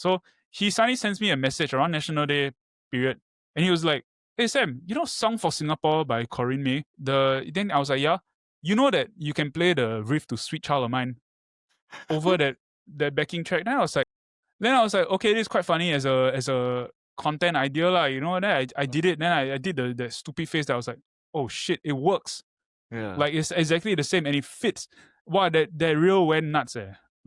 So he suddenly sends me a message around National Day period, and he was like, "Hey Sam, you know Song for Singapore by Corinne May?" Then I was like, "Yeah." You know that you can play the riff to Sweet Child of Mine over that backing track. Then I was like, okay, this is quite funny as a content idea, lah. You know, then I did it. Then I did the stupid face that I was like, oh shit, it works. Yeah. Like it's exactly the same and it fits. Wow, that reel went nuts.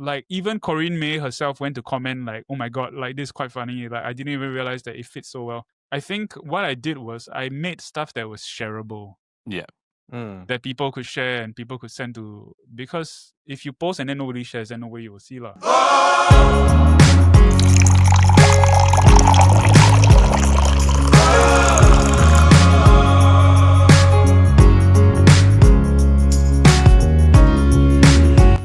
Like even Corinne May herself went to comment like, oh my god, like this is quite funny. Like I didn't even realize that it fits so well. I think what I did was I made stuff that was shareable. Yeah. That people could share and people could send to, because if you post and then nobody shares, then nobody will see lah.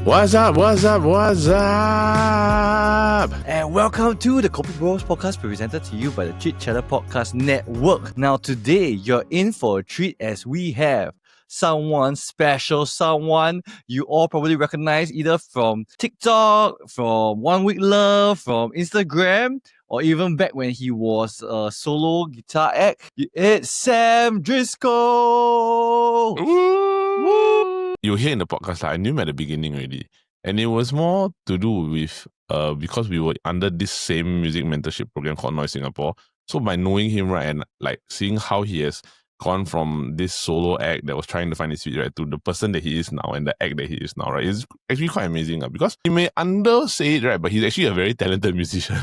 What's up? What's up? What's up? And welcome to the KopiBros podcast presented to you by the Chit Podcast Network. Now today you're in for a treat as we have someone special, someone you all probably recognize either from TikTok, from One Week Love, from Instagram, or even back when he was a solo guitar act. It's Sam Driscoll! Woo! You were here in the podcast, like, I knew him at the beginning already. And it was more to do with, because we were under this same music mentorship program called Noise Singapore. So by knowing him, right, and like seeing how he has gone from this solo act that was trying to find his feet, right, to the person that he is now and the act that he is now, right, is actually quite amazing. Because he may undersay it, right, but he's actually a very talented musician.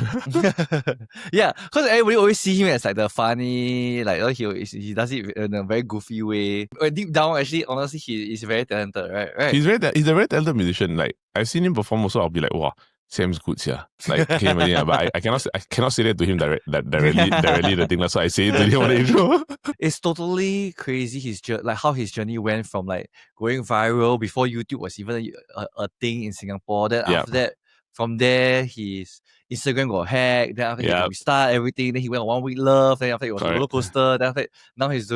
Yeah, because everybody always see him as like the funny, like he does it in a very goofy way. But deep down, actually, honestly, he is very talented, right? He's a very talented musician. Like I've seen him perform also, I'll be like, wow, Sam's good, yeah. Like, can you imagine? But I cannot say that to him directly the thing. That's why I say it to him on the intro. It's totally crazy like how his journey went from like going viral before YouTube was even a thing in Singapore. Then after that, from there, his Instagram got hacked. Then after he had to restart everything. Then he went on One Week Love. Then after it was a roller coaster. Then after now he's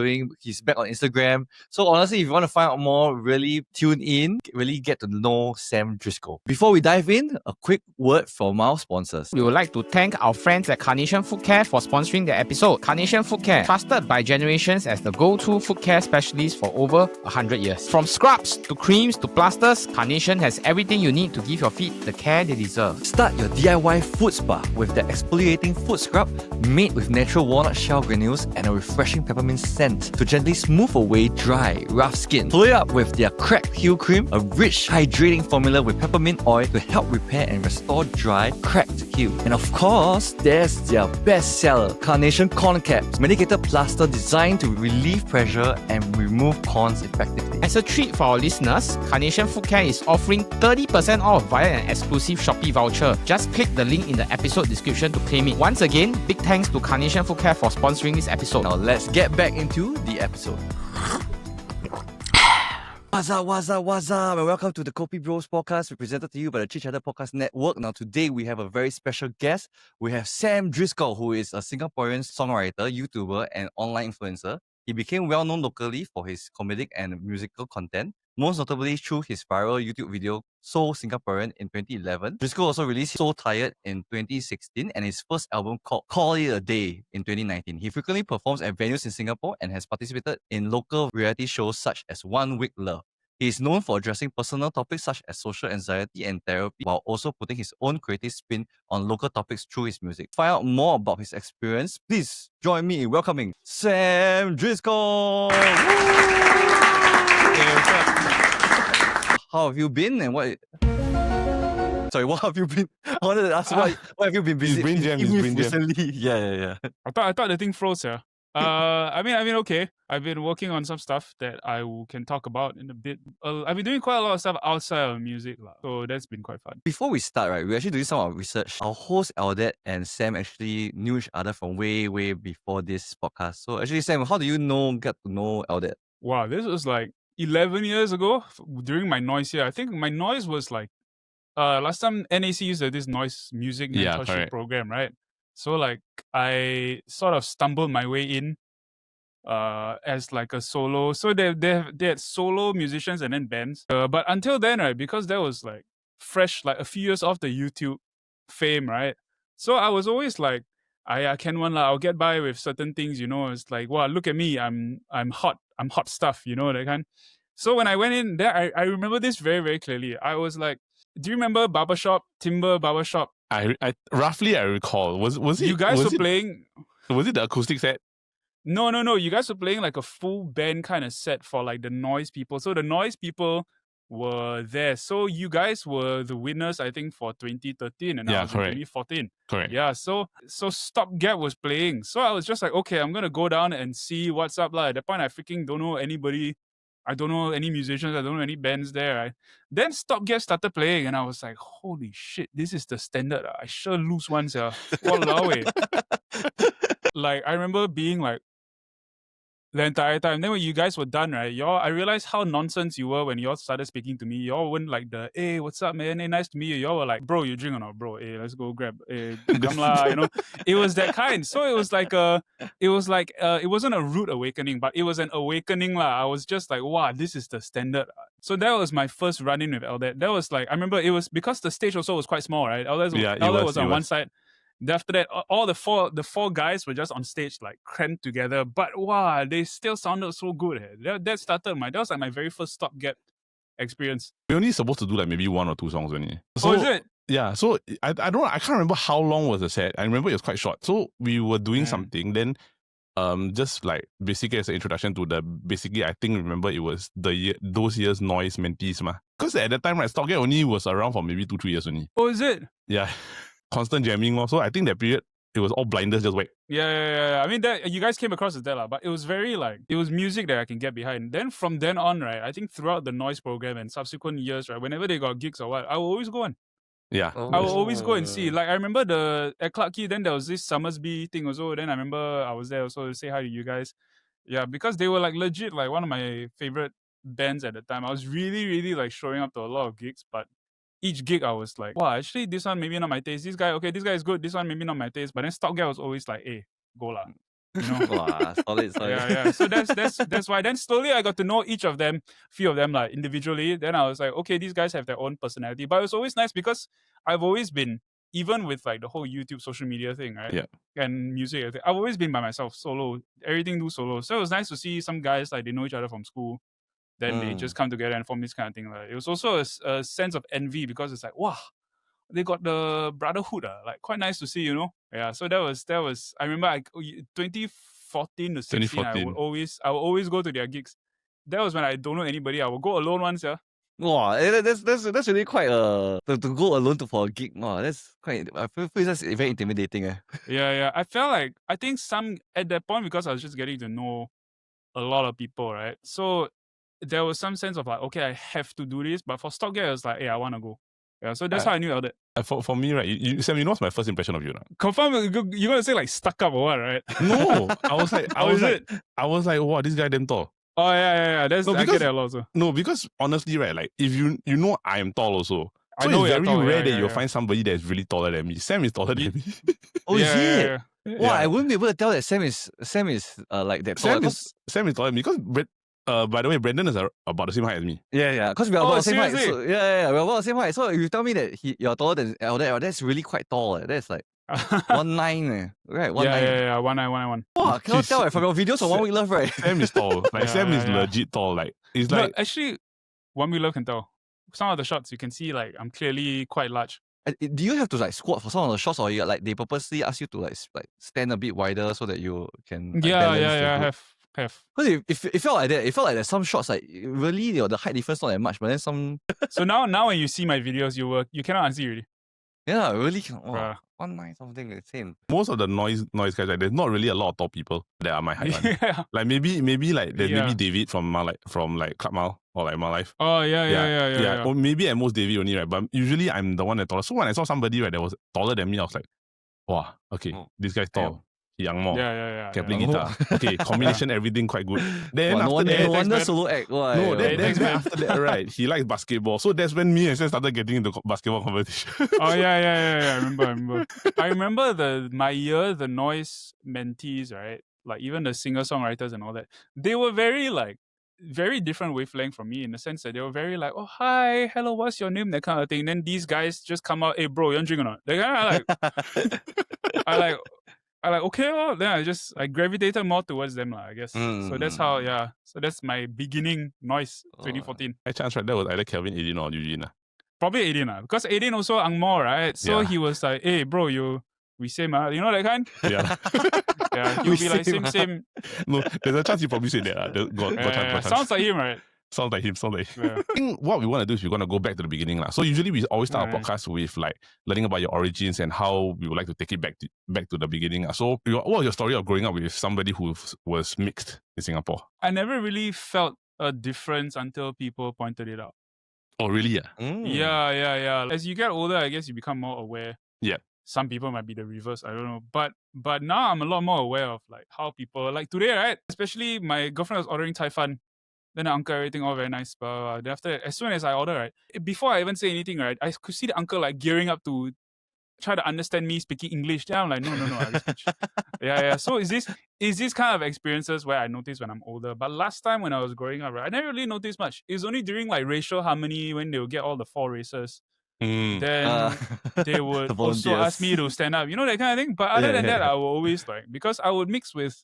back on Instagram. So honestly, if you want to find out more, really tune in, really get to know Sam Driscoll. Before we dive in, a quick word from our sponsors. We would like to thank our friends at Carnation Footcare for sponsoring the episode. Carnation Footcare, trusted by generations as the go-to foot care specialist for over 100 years. From scrubs to creams to plasters, Carnation has everything you need to give your feet the care they deserve. Start your DIY foot spa with the exfoliating foot scrub made with natural walnut shell granules and a refreshing peppermint scent to gently smooth away dry, rough skin. Follow it up with their cracked heel cream, a rich, hydrating formula with peppermint oil to help repair and restore dry, cracked heel. And of course, there's their best seller, Carnation Corn Caps, medicated plaster designed to relieve pressure and remove corns effectively. As a treat for our listeners, Carnation Footcare is offering 30% off via an exclusive Shopee voucher. Just click the link in the episode description to claim it. Once again, big thanks to Carnation Footcare for sponsoring this episode. Now let's get back into the episode. What's up? And welcome to the KopiBros podcast, presented to you by the Chit Podcast Network. Now today we have a very special guest. We have Sam Driscoll, who is a Singaporean songwriter, YouTuber, and online influencer. He became well known locally for his comedic and musical content, most notably through his viral YouTube video So Singaporean in 2011. Driscoll also released So Tired in 2016 and his first album called Call It a Day in 2019. He frequently performs at venues in Singapore and has participated in local reality shows such as One Week Love. He is known for addressing personal topics such as social anxiety and therapy, while also putting his own creative spin on local topics through his music. To find out more about his experience, please join me in welcoming Sam Driscoll. How have you been and what have you been? I wanted to ask what have you been busy recently? Yeah. I thought the thing froze, yeah. I mean, okay. I've been working on some stuff that I can talk about in a bit. I've been doing quite a lot of stuff outside of music, so that's been quite fun. Before we start, right, we're actually doing some of our research. Our host Eldad and Sam actually knew each other from way before this podcast. So actually, Sam, how do you get to know Eldad? Wow, this was like 11 years ago during my noise year. I think my noise was like last time NAC used this noise music mentorship program, right? So like I sort of stumbled my way in as like a solo. So they had solo musicians and then bands. But until then, right, because that was like fresh, like a few years off the YouTube fame, right? So I was always like, I can one lah. I'll get by with certain things, you know. It's like, wow, look at me, I'm hot stuff, you know, that kind. So when I went in there, I remember this very, very clearly. I was like, do you remember barbershop, Timber Barbershop? I roughly I recall. Was it You guys was were it, playing. was it the acoustic set? No. You guys were playing like a full band kind of set for like the noise people. So the noise people were there. So you guys were the winners, I think, for 2013, and I Yeah, was in correct. 2014. Correct. Yeah, so Stopgap was playing. So I was just like, okay, I'm gonna go down and see what's up. At that point, I freaking don't know anybody. I don't know any musicians. I don't know any bands there. Then Stopgap started playing, and I was like, holy shit, this is the standard. I sure lose once. Walao eh. Like, I remember being like, the entire time. Then when you guys were done, right, I realized how nonsense you were when y'all started speaking to me. Y'all weren't like hey, what's up, man? Hey, nice to meet you. Y'all were like, bro, you drink or not, bro? Hey, let's go grab. Hey, come lah, you know. It was that kind. So it was like it wasn't a rude awakening, but it was an awakening lah. I was just like, wow, this is the standard. So that was my first run-in with Eldad. That was like, I remember it was because the stage also was quite small, right? Eldad was on one side. Then after that, all the four guys were just on stage like crammed together. But wow, they still sounded so good. That started that was like my very first Stopgap experience. We're only supposed to do like maybe 1 or 2 songs only. So, oh, is it? Yeah, so I can't remember how long was the set. I remember it was quite short. So we were doing something, then just like basically as an introduction to I think remember it was those years noise mentees ma. Because at that time, right, Stopgap only was around for maybe 2-3 years only. Oh, is it? Yeah. Constant jamming also. I think that period it was all blinders just whack. Yeah. I mean, that you guys came across as that lah, but it was very like it was music that I can get behind. Then from then on, right, I think throughout the noise program and subsequent years, right, whenever they got gigs or what, I will always go on. Yeah. I will always go and see. Like I remember at Clarke Quay, then there was this Summersby thing also. Then I remember I was there also to say hi to you guys. Yeah, because they were like legit like one of my favorite bands at the time. I was really, really like showing up to a lot of gigs, but each gig I was like, wow, actually this one maybe not my taste. This guy is good. This one maybe not my taste. But then Stopgap was always like, hey, go lah. You know? Wow, solid. Yeah. So that's why. Then slowly I got to know each of them, few of them like individually. Then I was like, okay, these guys have their own personality. But it was always nice because I've always been, even with like the whole YouTube social media thing, right? Yeah. And music, I've always been by myself, solo. Everything do solo. So it was nice to see some guys like they know each other from school. Then they just come together and form this kind of thing. Like, it was also a sense of envy because it's like, wow, they got the brotherhood. Like quite nice to see, you know? Yeah. So that was I remember 2014 to 16, I would always go to their gigs. That was when I don't know anybody. I would go alone once, yeah. Wow, that's really quite to go alone for a gig. Wow, that's quite. I feel that's very intimidating. Yeah. I felt like I think at that point because I was just getting to know a lot of people, right? So there was some sense of like, okay, I have to do this. But for Stopgap, it was like, hey, I want to go. Yeah, so that's how I knew Eldad. For me, right, Sam, you know what's my first impression of you? Right? Confirm, you're gonna say like stuck up or what, right? No, I was like, wow, this guy damn tall. Oh yeah. That's I get that a lot also. No, because honestly, right, like if you know I am tall also. So I know it's very tall, rare that you'll find somebody that's really taller than me. Sam is taller than me. Oh, is it? Yeah. Wow, I wouldn't be able to tell that Sam is like that tall. Sam is taller than me because by the way, Brandon is about the same height as me. Yeah, because we are about the same height. seriously? So, yeah, we're about the same height. So if you tell me that you're taller than Eldad, that's really quite tall. That's like 1'9", right? 1'9". Yeah, 1'9". Wow, cannot tell from your videos on One Week Love, right? Sam is tall. Like Sam is legit tall. Like it's No, like actually, One Week Love can tell. Some of the shots you can see like I'm clearly quite large. Do you have to like squat for some of the shots, or like they purposely ask you to like stand a bit wider so that you can like, balance the group? Have. Because it felt like that. It felt like there's some shots like really the height difference not that much, but then some. So now when you see my videos, you cannot unsee already. Yeah, really. Oh, Bruh. 1'9" something the same. most of the noise guys, like there's not really a lot of tall people that are my height. one. Yeah. Like maybe like there's Yeah. maybe David from Club Mile or like My Life. Oh yeah. Or maybe at most David only, right? But usually I'm the one that's taller. So when I saw somebody right that was taller than me, I was like, wow, okay, this guy's tall. He young more. Yeah. Can play guitar. Okay, combination, everything quite good. Then Wow, after that, no wonder man. solo act. Wow, no, Thanks, then man. after that, right, he likes basketball. So that's when me and Sam started getting into basketball competition. Oh yeah. I remember. I remember the noise mentees, right? Like even the singer-songwriters and all that. They were very like very different wavelength from me in the sense that they were very like, oh hi, hello, what's your name, that kind of thing. Then these guys just come out, hey bro, you want drink or not? They kind of like, I like okay, well, then I gravitated more towards them, I guess. So that's how, yeah. So that's my beginning noise 2014. By chance, right? That was either Kelvin, Aiden, or Eugene. Probably Aiden, because Aiden also Angmo, right? So Yeah. he was like, hey bro, we same, you know that kind? Yeah. Yeah, he'll be like same. No, there's a chance you probably say that. Got chance. Sounds like him, right? Sounds like him. Yeah. I think what we want to do is we're going to go back to the beginning. So usually we always start our podcast with like learning about your origins and how we would like to take it back to the beginning. So what was your story of growing up with somebody who was mixed in Singapore? I never really felt a difference until people pointed it out. Oh, really? Yeah. Yeah. As you get older, I guess you become more aware. Yeah. Some people might be the reverse, I don't know. But now I'm a lot more aware of like how people, like today, right? Especially my girlfriend was ordering Thai fun. Then the uncle, everything all very nice. But then after that, as soon as I order, right, before I even say anything, right, I could see the uncle like gearing up to try to understand me speaking English. Then I'm like, no, I just speak. Yeah. So is this kind of experiences where I notice when I'm older. But last time when I was growing up, right, I never really noticed much. It was only during like racial harmony when they would get all the 4 races. Then they would also ask me to stand up, you know, that kind of thing. But other than that, I will always like, because I would mix with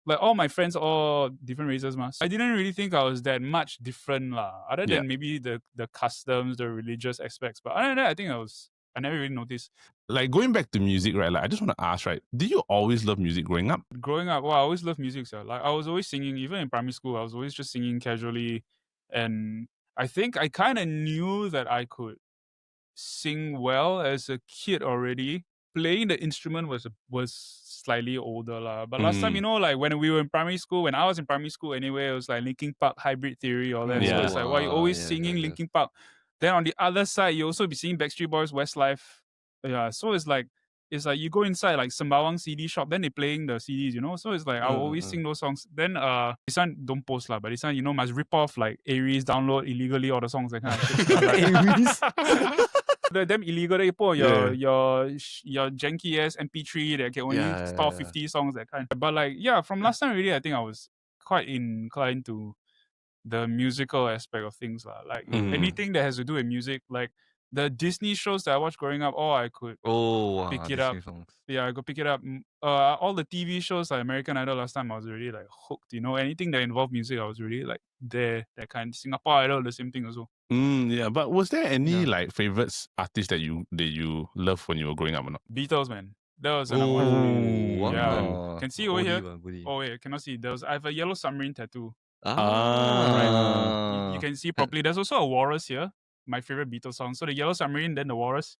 like all my friends, all different races, I didn't really think I was that much different other than maybe the customs, the religious aspects. But other than that, I think I never really noticed. Like going back to music, right? Like I just want to ask, right? Did you always love music growing up? Growing up, well, I always loved music. So like I was always singing, even in primary school. I was always just singing casually, and I think I kind of knew that I could sing well as a kid already. Playing the instrument was slightly older but last time, you know, like when we were in primary school, when I was in primary school anyway, it was like Linkin Park, Hybrid Theory, all that. So it's like, you're always singing Linkin Park. Then on the other side, you also be singing Backstreet Boys, Westlife. Yeah, so it's like you go inside like Sembawang CD shop, then they playing the CDs, you know. So it's like I will always sing those songs. Then this one don't post but this one, you know, must rip off like Aries, download illegally all the songs, that kind of shit. Aries. Them illegal, they put your janky ass MP3 that can only store 50 songs, that kind. But like, from last time really, I think I was quite inclined to the musical aspect of things. Like anything that has to do with music, like the Disney shows that I watched growing up, I could pick it up. Songs. Yeah, I could pick it up. All the TV shows like American Idol last time, I was really like hooked, you know. Anything that involved music, I was really like there, that kind. Singapore Idol, the same thing also. Yeah, but was there any like favorites artists that you loved when you were growing up or not? Beatles, man. That was another one. Wow. Can see over here. Woody. Oh wait, cannot see. I have a yellow submarine tattoo. Ah. You can see properly. There's also a Walrus here. My favorite Beatles song. So the yellow submarine, then the Walrus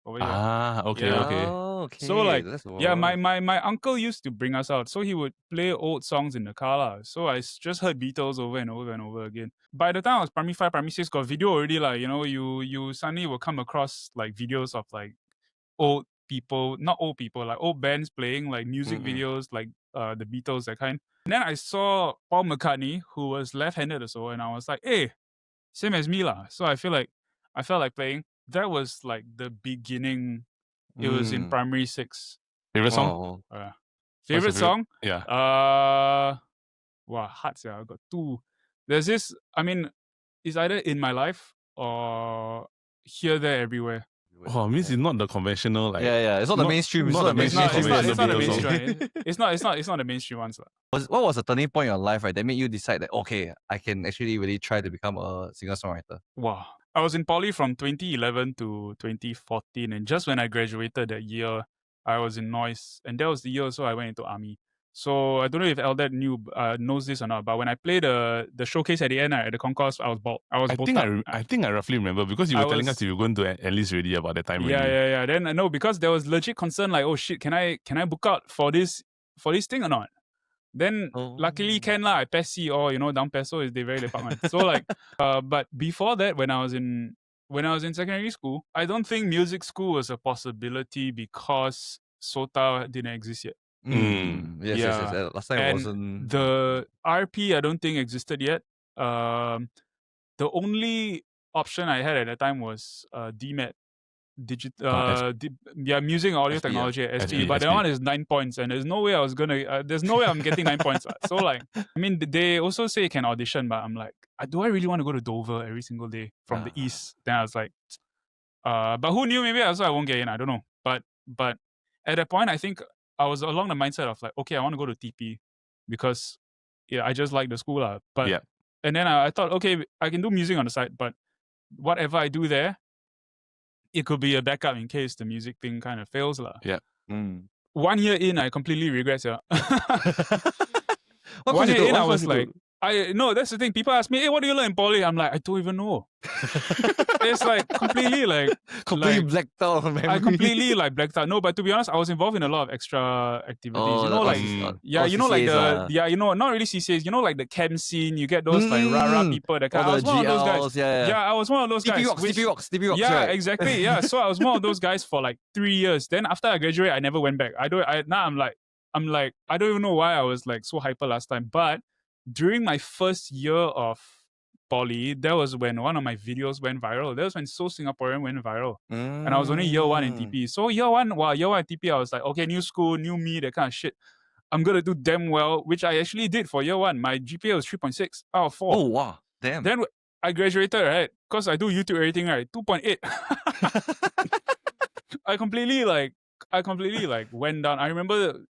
over here. Okay. Okay. So like, That's my uncle used to bring us out. So he would play old songs in the car. So I just heard Beatles over and over and over again. By the time I was primary 5, primary 6, got video already. Like, you know, you suddenly will come across like videos of like old people, not old people, like old bands playing like music videos, like the Beatles, that kind. And then I saw Paul McCartney, who was left-handed or so, and I was like, hey, same as me lah. So I felt like playing. That was like the beginning. It was in primary 6. Favorite song? Favorite song? Yeah. Wow, hard. I got 2. There's this. I mean, it's either In My Life or Here, There, Everywhere. Oh, means it's not the conventional like. Yeah. It's not the mainstream. Not the mainstream. It's not the Beatles song. mainstream. It's not the mainstream ones. What was the turning point in your life, right, that made you decide that okay, I can actually really try to become a singer-songwriter? Wow. I was in poly from 2011 to 2014, and just when I graduated that year, I was in noise, and that was the year also I went into army. So I don't know if Eldad knows this or not, but when I played the showcase at the end at the concourse, I was bald. I think I roughly remember because you were telling us you were going to enlist already about that time. Yeah. Then I know because there was legit concern like, oh shit, can I book out for this thing or not? Then luckily can lah. I pass C or, you know, down peso is the very department. So like but before that, when I was in secondary school, I don't think music school was a possibility because SOTA didn't exist yet. Yes. Last time it wasn't. The RP I don't think existed yet. The only option I had at that time was DMed. music and audio SP, technology at SP, SP, but that SP. one is 9 points, and there's no way I'm getting 9 points. So like, I mean, they also say you can audition, but I'm like, do I really want to go to Dover every single day from the east? Then I was like, but who knew? Maybe also I won't get in. I don't know. But at that point, I think I was along the mindset of like, okay, I want to go to TP because I just like the school lah. But Yeah. and then I thought, okay, I can do music on the side, but whatever I do there, it could be a backup in case the music thing kind of fails lah. Yeah. 1 year in, I completely regret it. What 1 course you year took? in, What I course was you like, took? no, that's the thing. People ask me, hey, what do you learn in poly? I'm like, I don't even know. It's like completely like Completely blacked out on memory. I completely like blacked out. No, but to be honest, I was involved in a lot of extra activities. Oh, like CCAs lah. not really CCAs. Like the camp scene. You get those like rah people. That kind. All I was the one of those guys. GLs, yeah. I was one of those guys. TP Rocks, Yeah, right? exactly. Yeah, so I was one of those guys for like 3 years. Then after I graduated, I never went back. Now I'm like I don't even know why I was like so hyper last time. But during my first year of poly, that was when one of my videos went viral. That was when So Singaporean went viral. And I was only year 1 in TP. So year one in TP, I was like, okay, new school, new me, that kind of shit. I'm gonna do damn well, which I actually did for year 1. My GPA was 3.6 out of 4. Oh wow, damn. Then I graduated, right? Because I do YouTube editing, right? 2.8. I completely went down. I remember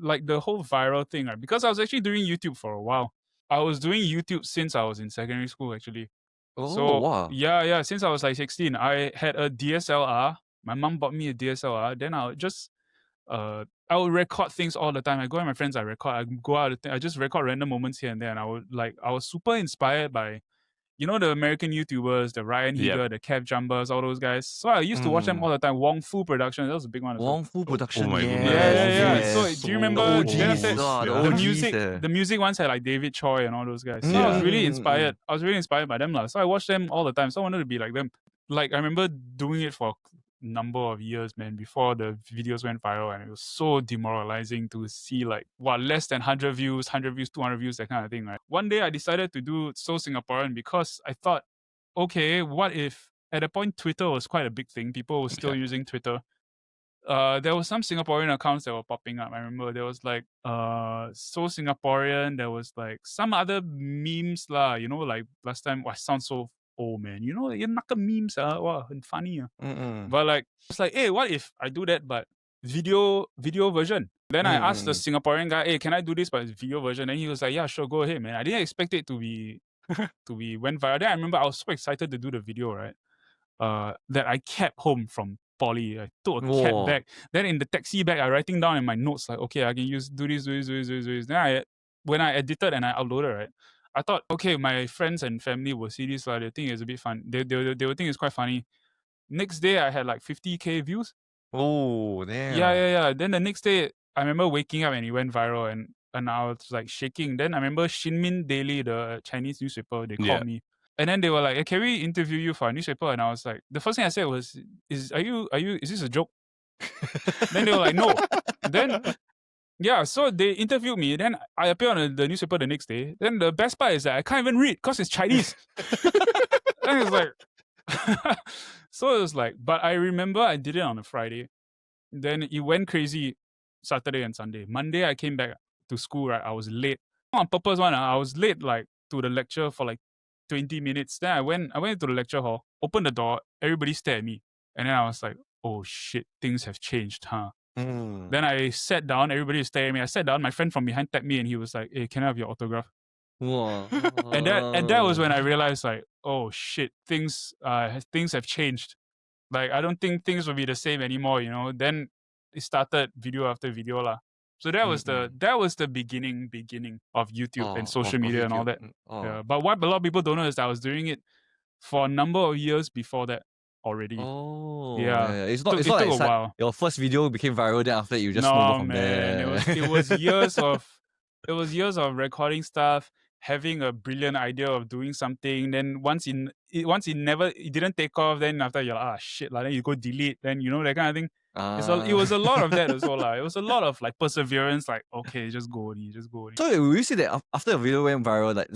like the whole viral thing, right? Because I was actually doing YouTube for a while. I was doing YouTube since I was in secondary school, actually. Oh wow. Yeah. Since I was like 16, I had a DSLR. My mom bought me a DSLR. Then I would just I would record things all the time. I go with my friends, I record. I go out, I just record random moments here and there. And I was super inspired by, the American YouTubers, the Ryan Higa, the Kev Jumbers, all those guys. So I used to watch them all the time. Wong Fu Production, that was a big one as well. Wong Fu Production. Oh my goodness. Yeah. So do you remember the then OGs? after- The OGs, the music ones had like David Choi and all those guys. So I was really inspired. I was really inspired by them. So I watched them all the time. So I wanted to be like them. Like I remember doing it for a number of years, man, before the videos went viral, and it was so demoralizing to see like less than 100 views, 200 views, that kind of thing, right? One day I decided to do So Singaporean because I thought, okay, what if at that point Twitter was quite a big thing. People were still using Twitter. There was some Singaporean accounts that were popping up. I remember there was like So Singaporean, there was like some other memes lah, like last time. I sound so old, man. Yung naka memes and funny. But like it's like, hey, what if I do that but video version? Then I asked the Singaporean guy, hey, can I do this but it's video version? And he was like, yeah, sure, go ahead, man. I didn't expect it to be went viral. Then I remember I was so excited to do the video, right? That I kept home from poly. I took a cab back. Then in the taxi back, I writing down in my notes like, okay, I can do this. Then when I edited and I uploaded, right, I thought, okay, my friends and family will see this. They think it's a bit fun. They will think it's quite funny. Next day, I had like 50K views. Oh, damn. Yeah. Then the next day, I remember waking up and it went viral and I was like shaking. Then I remember Xinmin Daily, the Chinese newspaper, they called me. And then they were like, hey, can we interview you for a newspaper? And I was like, the first thing I said was, is this a joke? Then they were like, no. Then, so they interviewed me. Then I appeared on the newspaper the next day. Then the best part is that I can't even read because it's Chinese. Then it was like, so it was like, but I remember I did it on a Friday. Then it went crazy Saturday and Sunday. Monday, I came back to school, right? I was late. On purpose, I was late like to the lecture for like 20 minutes. Then I went into the lecture hall, opened the door, everybody stared at me. And then I was like, oh shit, things have changed, huh? Then I sat down, everybody was staring at me. I sat down, my friend from behind tapped me and he was like, hey, can I have your autograph? Wow. and that was when I realized like, oh shit, things have changed. Like I don't think things will be the same anymore, Then it started video after video lah. So that was the beginning of YouTube and social media and all that. Yeah. But what a lot of people don't know is that I was doing it for a number of years before that already. Yeah. It's not It like took a while. your first video became viral, then after that you just snowball from there. It was years of recording stuff, having a brilliant idea of doing something. Then once it didn't take off, then after you're like, shit, then you go delete, then that kind of thing. It was a lot of that as well. It was a lot of like perseverance, like, okay, just go. So will you say that after the video went viral, like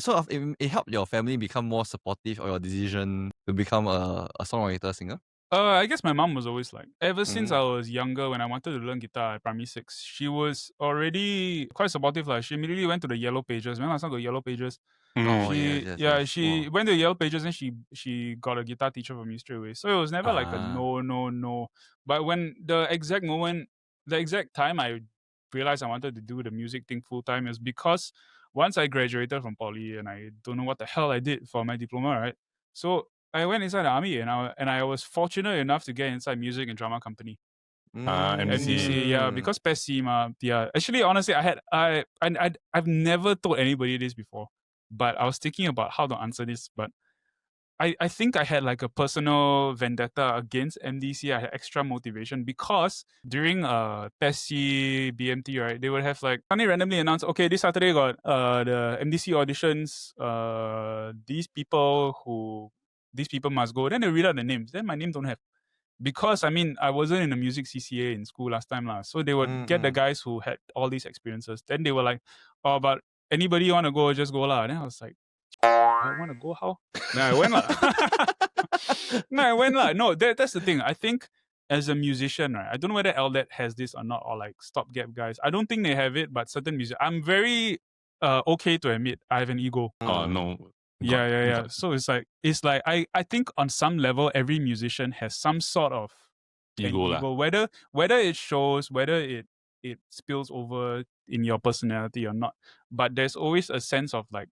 it helped your family become more supportive of your decision to become a songwriter, singer? I guess my mom was always like, ever since I was younger, when I wanted to learn guitar at primary 6, she was already quite supportive. Like, she immediately went to the Yellow Pages. Remember last time got Yellow Pages? Oh, She yes. she went to Yellow Pages and she got a guitar teacher for me straight away. So it was never like a no. But when the exact time I realized I wanted to do the music thing full time is because once I graduated from poly and I don't know what the hell I did for my diploma, right? So I went inside the army and I was fortunate enough to get inside music and drama company. MDC, yeah, because PESC, yeah. Actually, honestly, I've never told anybody this before, but I was thinking about how to answer this. But I think I had like a personal vendetta against MDC. I had extra motivation because during PESC BMT, right, they would have like suddenly randomly announce, okay, this Saturday got the MDC auditions. These people must go. Then they read out the names. Then my name don't have. Because I mean, I wasn't in a music CCA in school last time, so they would get the guys who had all these experiences. Then they were like, "Oh, but anybody want to go? Just go lah." Then I was like, "I want to go how?" Then I went lah. No, that's the thing. I think as a musician, right, I don't know whether Eldad has this or not, or like stopgap guys. I don't think they have it, but certain music. I'm very okay to admit I have an ego. Oh no. Yeah. So it's like I think on some level every musician has some sort of Ego lah. whether it shows, whether it spills over in your personality or not. But there's always a sense of like,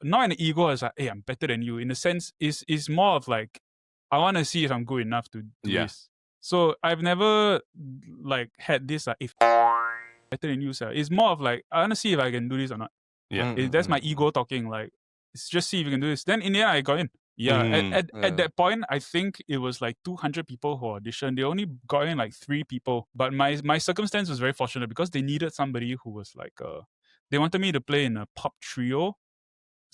not an ego as like, hey, I'm better than you. In a sense, is more of like, I want to see if I'm good enough to do this. So I've never like had this like, if better than you, sir. It's more of like, I want to see if I can do this or not. Yeah. That's my ego talking. Like, just see if you can do this. Then in the end, I got in. Yeah. At that point, I think it was like 200 people who auditioned. They only got in like 3 people. But my circumstance was very fortunate because they needed somebody who was like, they wanted me to play in a pop trio.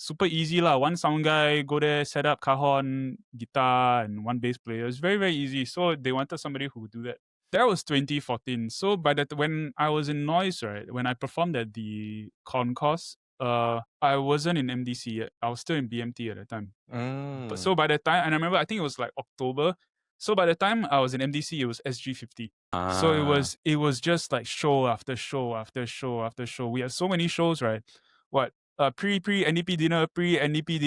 Super easy lah. One sound guy, go there, set up cajon, guitar, and 1 bass player. It's very, very easy. So they wanted somebody who would do that. That was 2014. So by that, when I was in Noise, right, when I performed at the concourse, I wasn't in MDC yet. I was still in BMT at the time. But so by that time, and I remember, I think it was like October. So by the time I was in MDC, it was SG50. So it was just like show after show after show after show. We had so many shows, right? What? Pre NDP dinner, pre NDP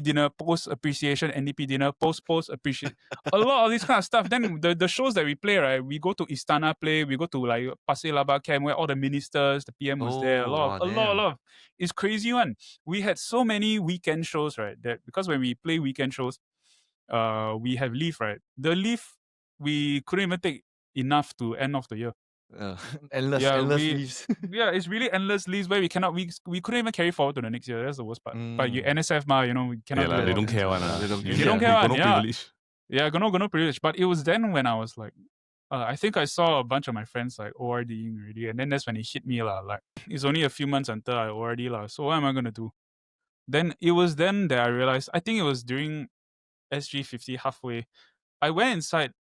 dinner, post appreciation, NDP dinner, post appreciation. A lot of this kind of stuff. Then the shows that we play, right? We go to Istana play. We go to like Pasir Laba camp where all the ministers, the PM was there. A lot. It's crazy one. We had so many weekend shows, right? That because when we play weekend shows, we have leave, right? The leave we couldn't even take enough to end off the year. Endless leaves. Yeah, it's really endless leaves where we couldn't even carry forward to the next year. That's the worst part. But you NSF we cannot. Yeah, they don't care one. They don't care. Got no privilege. Yeah, got no privilege. But it was then when I was like, I think I saw a bunch of my friends like ORDing already, and then that's when it hit me lah. Like, it's only a few months until I ORD lah. So what am I gonna do? Then it was then that I realized. I think it was during SG50 halfway. I went inside.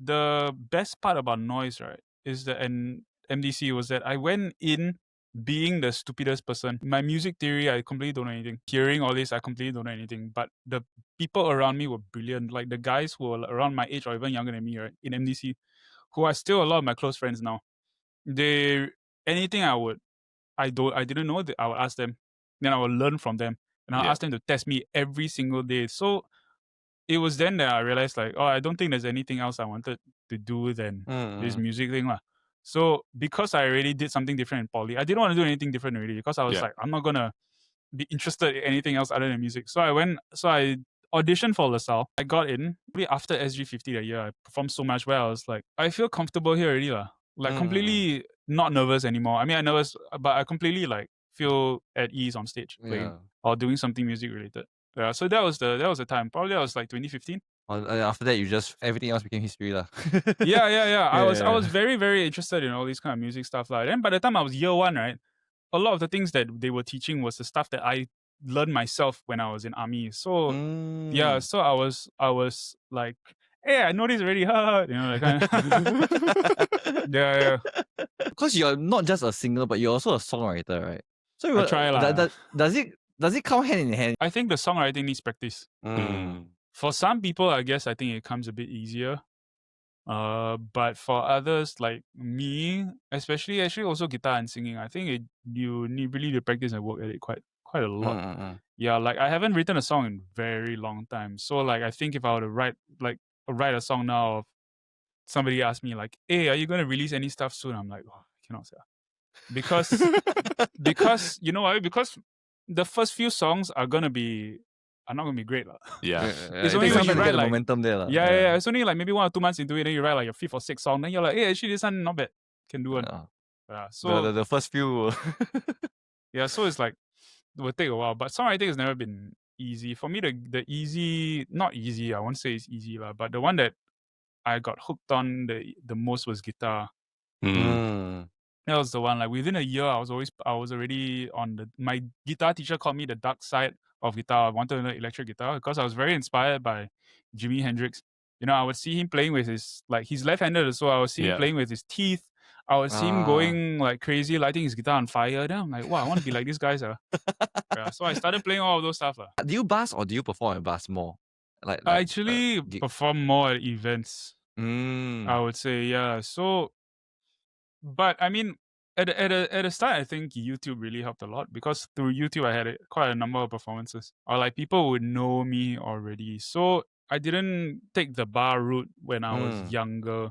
The best part about Noise, right, is that, and MDC, was that I went in being the stupidest person. My music theory, I completely don't know anything. Hearing all this, I completely don't know anything. But the people around me were brilliant. Like the guys who were around my age or even younger than me, right, in MDC, who are still a lot of my close friends now. Anything I didn't know, I would ask them. Then I would learn from them. And I'll ask them to test me every single day. So it was then that I realized like, I don't think there's anything else I wanted to do than this music thing lah. So because I already did something different in poly, I didn't want to do anything different already because I was like, I'm not gonna be interested in anything else other than music. So I auditioned for LaSalle. I got in. Probably after SG50 that year, I performed so much where I was like, I feel comfortable here already lah. Like completely not nervous anymore. I mean, I'm nervous, but I completely like feel at ease on stage playing or doing something music related. Yeah, so that was the time. Probably that was like 2015. After that, everything else became history lah. Yeah. I was very, very interested in all these kind of music stuff like. Then by the time I was year 1, right, a lot of the things that they were teaching was the stuff that I learned myself when I was in army. So so I was like, hey, I know this already, that kind of. Yeah. Because you're not just a singer, but you're also a songwriter, right? So I try lah. Does it come hand in hand? I think the songwriting needs practice. For some people, I guess I think it comes a bit easier. But for others like me, especially actually also guitar and singing, I think you need really to practice and work at it quite a lot. Yeah, like I haven't written a song in very long time. So like I think if I were to write a song now, of somebody asked me like, "Hey, are you gonna release any stuff soon?" I'm like, "Oh, I cannot say." Because you know why? Because the first few songs are not gonna be great. Yeah. It's only when you write the like momentum there. yeah. It's only like maybe 1 or 2 months into it, then you write like your 5th or 6th song, then you're like, hey, actually this one not bad. Can do it. So the first few. yeah, so it's like it will take a while. But songwriting has never been easy. For me, the easy, not easy, I won't say it's easy, but the one that I got hooked on the most was guitar. That was the one. Like within a year, I was already on my guitar teacher called me the dark side of guitar. I wanted to learn electric guitar because I was very inspired by Jimi Hendrix. You know, I would see him playing with he's left-handed, so I would see him playing with his teeth. I would see him going like crazy, lighting his guitar on fire. Then I'm like, wow, I want to be like this guy. So I started playing all of those stuff. Do you bass or do you perform at bass more? Like I actually perform more at events. Mm. I would say, yeah. So, but I mean, at the start, I think YouTube really helped a lot because through YouTube, I had quite a number of performances, or like people would know me already. So I didn't take the bar route when I was younger.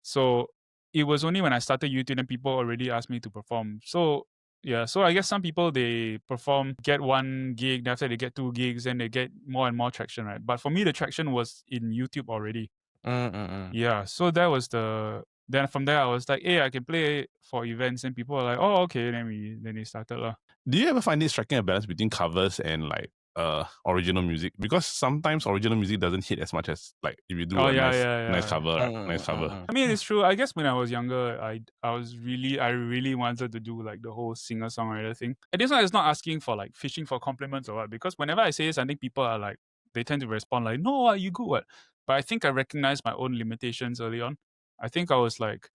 So it was only when I started YouTube and people already asked me to perform. So yeah, so I guess some people they perform, get 1 gig, then after they get 2 gigs, and they get more and more traction, right? But for me, the traction was in YouTube already. Yeah, so that was then from there I was like, hey, I can play for events, and people were like, oh, okay, then they started. Do you ever find it striking a balance between covers and like original music? Because sometimes original music doesn't hit as much as like if you do nice cover, nice cover. I mean, it's true. I guess when I was younger, I really wanted to do like the whole singer-songwriter thing. And this one is not asking for like fishing for compliments or what, because whenever I say this, I think people are like, they tend to respond like, no, are you good? What? But I think I recognized my own limitations early on. I think I was like,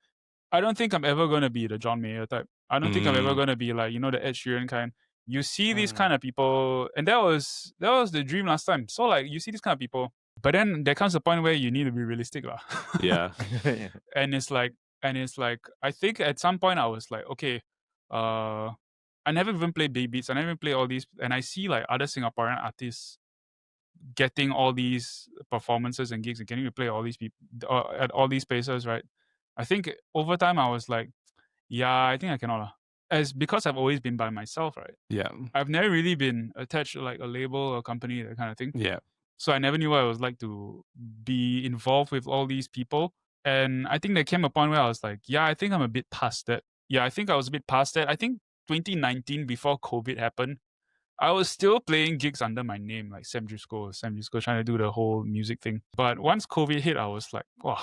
I don't think I'm ever going to be the John Mayer type. I don't think I'm ever going to be like, you know, the Ed Sheeran kind. You see these kind of people, and that was the dream last time. So like, you see these kind of people, but then there comes a point where you need to be realistic. Yeah. And it's like, I think at some point I was like, okay, I never even played Big Beats. I never even played all these. And I see like other Singaporean artists getting all these performances and gigs and getting to play all these people at all these places, right? I think over time I was like, yeah, I think I cannot. Because I've always been by myself, right? Yeah. I've never really been attached to like a label or company, that kind of thing. Yeah. So I never knew what it was like to be involved with all these people. And I think there came a point where I was like, yeah, I think I'm a bit past that. Yeah, I think I was a bit past that. I think 2019, before COVID happened, I was still playing gigs under my name, like Sam Driscoll, trying to do the whole music thing. But once COVID hit, I was like, wow,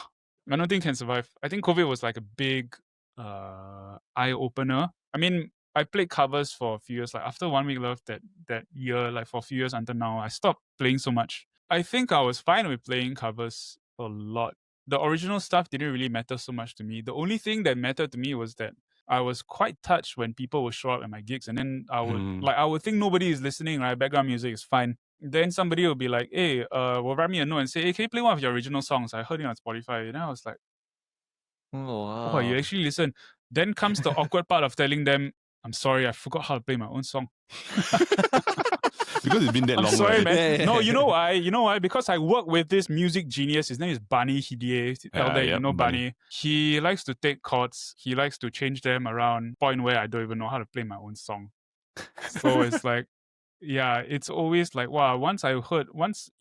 I don't think I can survive. I think COVID was like a big eye-opener. I mean, I played covers for a few years. Like after 1 Week Love that year, like for a few years until now, I stopped playing so much. I think I was fine with playing covers a lot. The original stuff didn't really matter so much to me. The only thing that mattered to me was that I was quite touched when people would show up at my gigs, and then I would think nobody is listening, right? Background music is fine. Then somebody will be like, hey, will write me a note and say, hey, can you play one of your original songs? I heard it on Spotify. And I was like, oh, wow. Oh, you actually listen. Then comes the awkward part of telling them, I'm sorry, I forgot how to play my own song. Because it's been that long. I'm sorry, right? man. No, you know why? You know why? Because I work with this music genius. His name is Bani Hidie. Eldad, you know Bani. He likes to take chords. He likes to change them around, point where I don't even know how to play my own song. So it's like, yeah, it's always like, wow, once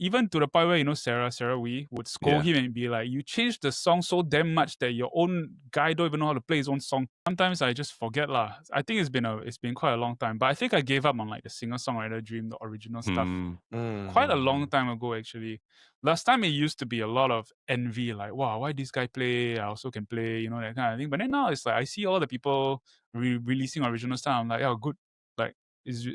even to the point where, you know, Sarah Wee would scold him and be like, you changed the song so damn much that your own guy don't even know how to play his own song. Sometimes I just forget lah. I think it's been quite a long time, but I think I gave up on like the singer-songwriter dream, the original stuff, quite a long time ago actually. Last time it used to be a lot of envy, like, wow, why this guy play? I also can play, you know, that kind of thing. But then now it's like I see all the people releasing original stuff. I'm like, oh, good. Like,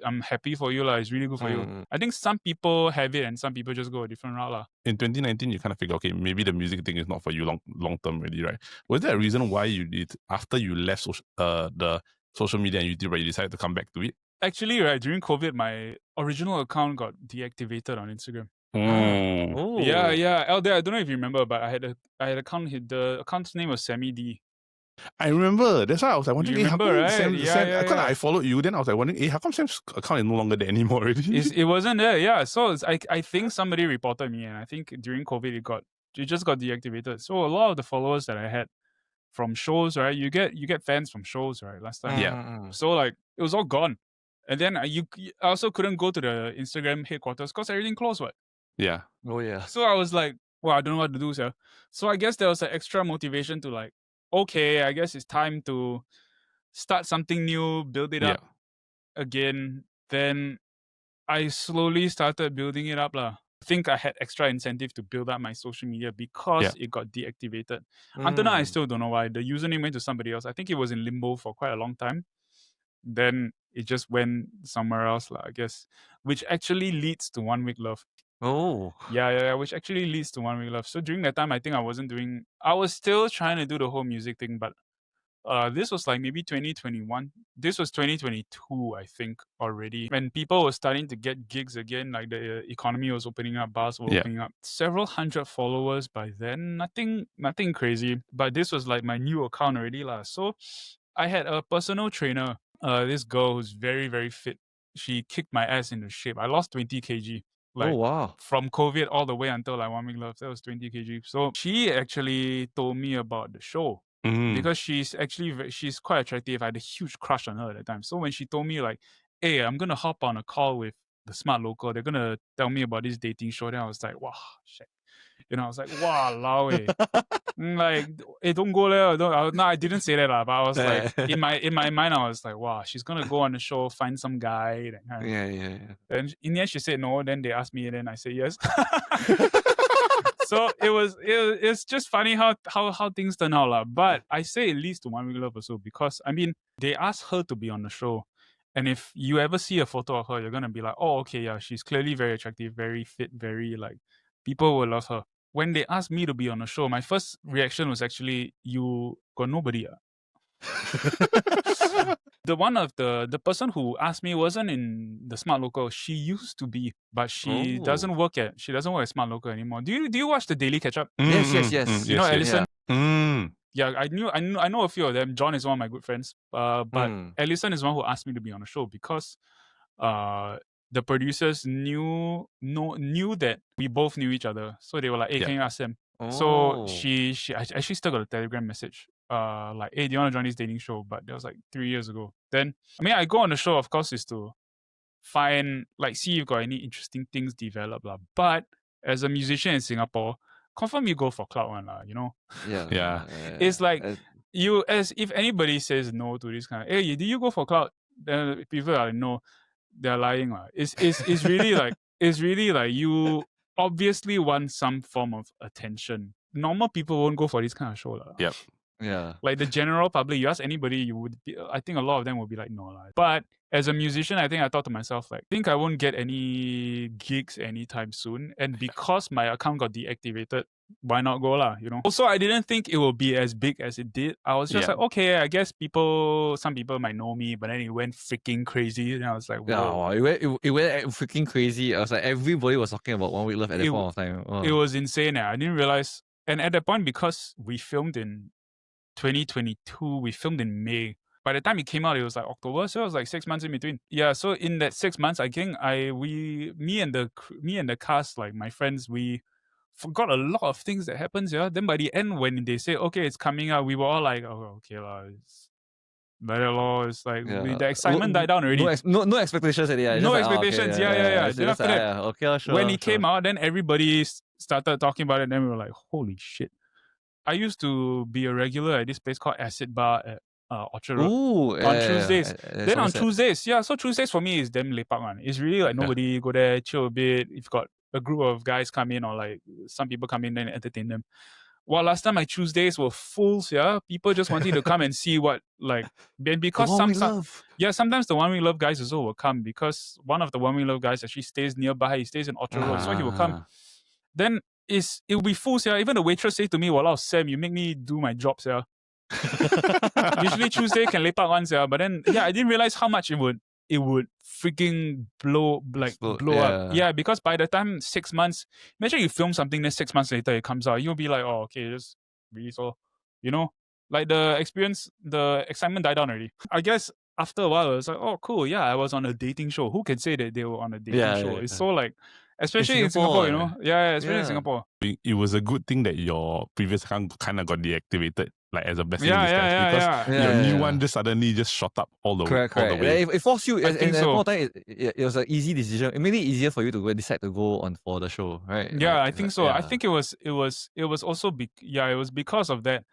I'm happy for you, it's really good for you. I think some people have it and some people just go a different route. In 2019, you kind of figure, okay, maybe the music thing is not for you long term already, right? Was there a reason why you did, after you left the social media and YouTube, right, you decided to come back to it? Actually, right, during COVID, my original account got deactivated on Instagram. Oh. Yeah. Eldad, I don't know if you remember, but I had an account. The account's name was Sammy D. I remember. That's why I was like wondering, You how remember, come right? Sam, Yeah. because I followed you, then I was like wondering, how come Sam's account is no longer there anymore already? It wasn't there, yeah. So I think somebody reported me, and I think during COVID it just got deactivated. So a lot of the followers that I had from shows, right? You get fans from shows, right? Last time, Yeah. So like it was all gone, and then I also couldn't go to the Instagram headquarters because everything closed, what? Yeah. Oh yeah. So I was like, well, I don't know what to do, sir. So I guess there was an extra motivation to like, okay, I guess it's time to start something new, build it up again. Then I slowly started building it up lah. I think I had extra incentive to build up my social media because it got deactivated. Until now, I still don't know why. The username went to somebody else. I think it was in limbo for quite a long time. Then it just went somewhere else lah, I guess. Which actually leads to 1 Week Love. Oh. Yeah, which actually leads to 1 Week Love. So during that time, I think I was still trying to do the whole music thing, but this was like maybe 2021. This was 2022, I think, already. When people were starting to get gigs again, like the economy was opening up, bars were opening up. Several hundred followers by then. Nothing crazy. But this was like my new account already lah. So I had a personal trainer, this girl who's very, very fit. She kicked my ass into shape. I lost 20 kg. Like, oh wow. from COVID all the way until like 1 Week Love, that was 20 kg. So she actually told me about the show. Because she's quite attractive. I had a huge crush on her at the time. So when she told me like, hey, I'm gonna hop on a call with the Smart Local, they're gonna tell me about this dating show, then I was like, wow, shit. I was like, wow, lao like, hey, don't go there. No, I didn't say that, but I was like, in my mind, I was like, wow, she's gonna go on the show, find some guy. That kind of. Yeah. And in the end, she said no. Then they asked me, and then I said yes. So it's just funny how things turn out lah. But I say it leads to 1 Week Love also because I mean they asked her to be on the show, and if you ever see a photo of her, you're gonna be like, oh okay, yeah, she's clearly very attractive, very fit, very like people will love her. When they asked me to be on the show, my first reaction was actually, you got nobody. The person who asked me wasn't in the Smart Local. She used to be, but she doesn't work at Smart Local anymore. Do you watch the Daily Catch Up? Yes. You know Ellison? Yeah. Yeah, I know a few of them. John is one of my good friends. But Ellison is one who asked me to be on the show because the producers knew that we both knew each other. So they were like, hey, can you ask him? So she I actually still got a Telegram message. Like, hey, do you want to join this dating show? But that was like 3 years ago. Then I mean I go on the show, of course, is to find see if you've got any interesting things develop lah. But as a musician in Singapore, confirm you go for clout one lah, Yeah. It's like as if anybody says no to this kind of, hey, do you go for clout? Then people are like, no, they're lying lah. It's really like you obviously want some form of attention. Normal people won't go for this kind of show lah. Yep. Yeah. Like the general public, you ask anybody, I think a lot of them will be like, no lah. But as a musician, I think I thought to myself, like, I think I won't get any gigs anytime soon. And because my account got deactivated, why not go lah, Also, I didn't think it would be as big as it did. I was just like, okay, I guess some people might know me, but then it went freaking crazy. And I was like, whoa. Yeah, it went freaking crazy. I was like, everybody was talking about 1 Week Love at that point of time. Oh. It was insane. I didn't realize. And at that point, because we filmed in 2022, we filmed in May. By the time it came out, it was like October, so it was like 6 months in between. Yeah, so in that 6 months, I think me and the cast, like my friends, we forgot a lot of things that happens. Yeah, then by the end, when they say okay, it's coming out, we were all like, oh, okay lah, it's better law. It's like the excitement died down already. No expectations at the end. No expectations. Yeah. Then after that, okay, sure. When it came out, then everybody started talking about it. And then we were like, holy shit. I used to be a regular at this place called Acid Bar at Orchard Road on Tuesdays. Then on Tuesdays, so Tuesdays for me is damn lepak one. It's really like nobody go there, chill a bit. You've got a group of guys come in or like some people come in and entertain them. Well, last time my Tuesdays were full, people just wanting to come and see what because sometimes the 1 Week Love guys also will come because one of the 1 Week Love guys actually stays nearby. He stays in Orchard Road, so he will come. Then it will be full, Even the waitress say to me, "Walao, Sam, you make me do my job, Usually Tuesday can lepak once, but then I didn't realize how much it would it would freaking blow up. Yeah, because by the time 6 months, imagine you film something, then 6 months later it comes out, you'll be like, oh, okay, just release all. You know, like the excitement died down already. I guess after a while, it was like, oh, cool, yeah, I was on a dating show. Who can say that they were on a dating show? It's so like, especially in Singapore, you know, especially in Singapore. It was a good thing that your previous account kind of got deactivated, like as a blessing in disguise, Yeah, because yeah. your new one just suddenly just shot up all the Correct. way. It forced you, I think so. it was an easy decision. It made it easier for you to decide to go on for the show, right? Yeah, I think so. I think it was also it was because of that.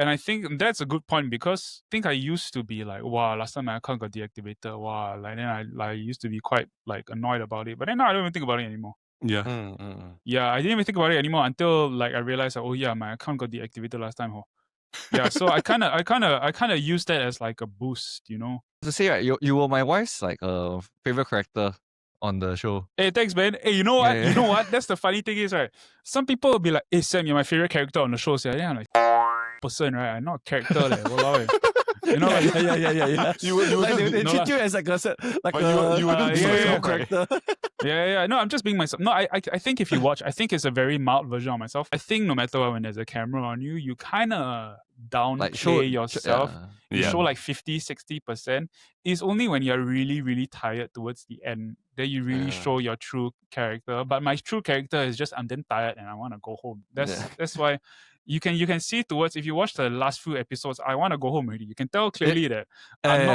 And I think that's a good point, because I think I used to be like, wow, last time my account got deactivated, wow, like then I used to be quite like annoyed about it. But then now I don't even think about it anymore. Yeah. Yeah, I didn't even think about it anymore until like I realized that, oh yeah, my account got deactivated last time. Yeah, so I kind of used that as like a boost, you know. To say, right, you were my wife's like favorite character on the show. Hey, thanks, man. Hey, you know what? You know what? That's the funny thing is, right? Some people will be like, hey, Sam, you're my favorite character on the show. So I'm like, person, right? I'm not a character, like, walao, eh. You know, yeah. You would Like they no treat lah. you as like a you wouldn't be yourself, right? character. Yeah. No, I'm just being myself. No, I think if you watch, I think it's a very mild version of myself. I think no matter what, when there's a camera on you, you kind of downplay yourself. You show like 50-60%. It's only when you're really, really tired towards the end that you really show your true character. But my true character is just, I'm then tired and I want to go home. That's why you can see towards, if you watch the last few episodes, I want to go home already. You can tell clearly that I'm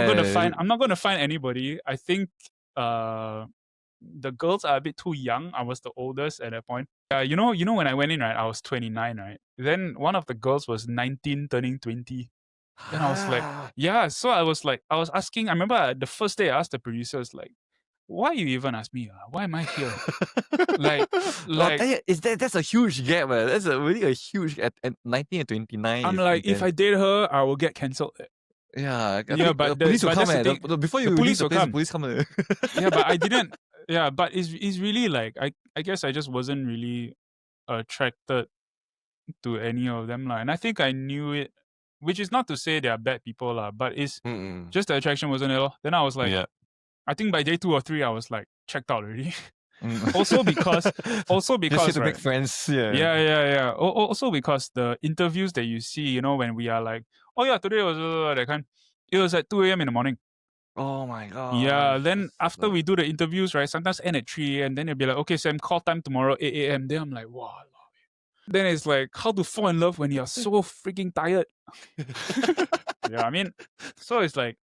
not gonna find anybody. I think the girls are a bit too young. I was the oldest at that point. You know when I went in, right, I was 29, right? Then one of the girls was 19 turning 20. Then I was like, yeah. So I was asking, I remember the first day I asked the producers, like, why you even ask me? Why am I here? That's a huge gap, man. That's really a huge at 19 and 29. I'm like, if I date her, I will get cancelled. Yeah, but the police will come. Before you police will come. the police come. Yeah, but I didn't. Yeah, but it's really like I guess I just wasn't really attracted to any of them, and I think I knew it, which is not to say they are bad people, but it's just the attraction wasn't there. Then I was like, I think by day 2 or 3 I was like checked out already. also because just to right, make friends. Yeah. Also because the interviews that you see, you know, when we are like, oh yeah, today was that kind. It was at 2 a.m. in the morning. Oh my god. Yeah, then after we do the interviews, right, sometimes end at 3, and then it'll be like, okay, Sam, call time tomorrow 8 a.m. Then I'm like, wow. Then it's like, how to fall in love when you're so freaking tired. Yeah, I mean, so it's like,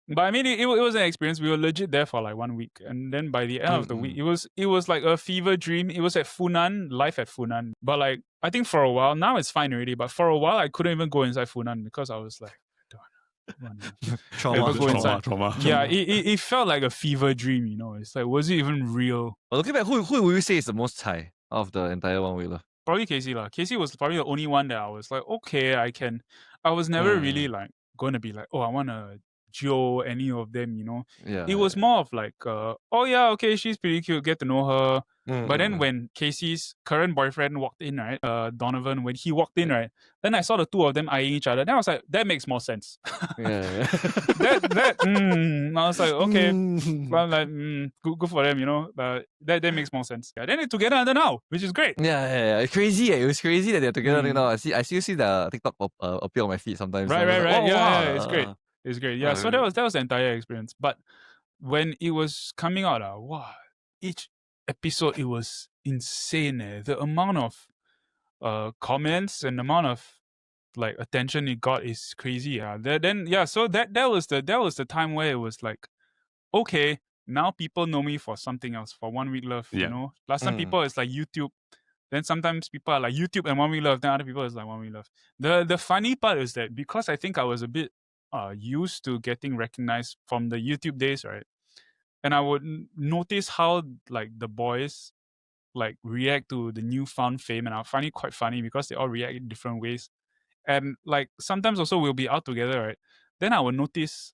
but I mean, it was an experience. We were legit there for like 1 week, and then by the end of the week, it was like a fever dream. It was at Funan, live at Funan. But like, I think for a while, now it's fine already. But for a while, I couldn't even go inside Funan because I was like, Trauma. Yeah, it felt like a fever dream. You know, it's like, was it even real? But looking back, who would you say is the most high of the entire one wheeler? Probably Casey lah. Casey was probably the only one that I was like, okay, I was never really like going to be like, oh, I want to Joe any of them, you know. It was more of like, oh yeah, okay, she's pretty cute, get to know her. But then when Casey's current boyfriend walked in, right, Donovan, when he walked in, right, then I saw the two of them eyeing each other. Then I was like, that makes more sense. I was like, okay, well, like, good for them, you know. That makes more sense. Yeah, then they're together until now, which is great. Yeah. It's crazy. It was crazy that they're together now. I still see the TikTok appear on my feed sometimes. Right. Like, Yeah, it's great. It's great. Yeah, so that was the entire experience. But when it was coming out, wow, each episode, it was insane. The amount of comments and the amount of like attention it got is crazy. So that was the time where it was like, okay, now people know me for something else, for 1 week love. You know, last time people it's like YouTube. Then sometimes people are like YouTube and 1 week love. Then other people is like 1 week love. The funny part is that because I think I was a bit used to getting recognized from the YouTube days, right? And I would notice how like the boys like react to the newfound fame, and I find it quite funny because they all react in different ways. And like sometimes also we'll be out together, right? Then I will notice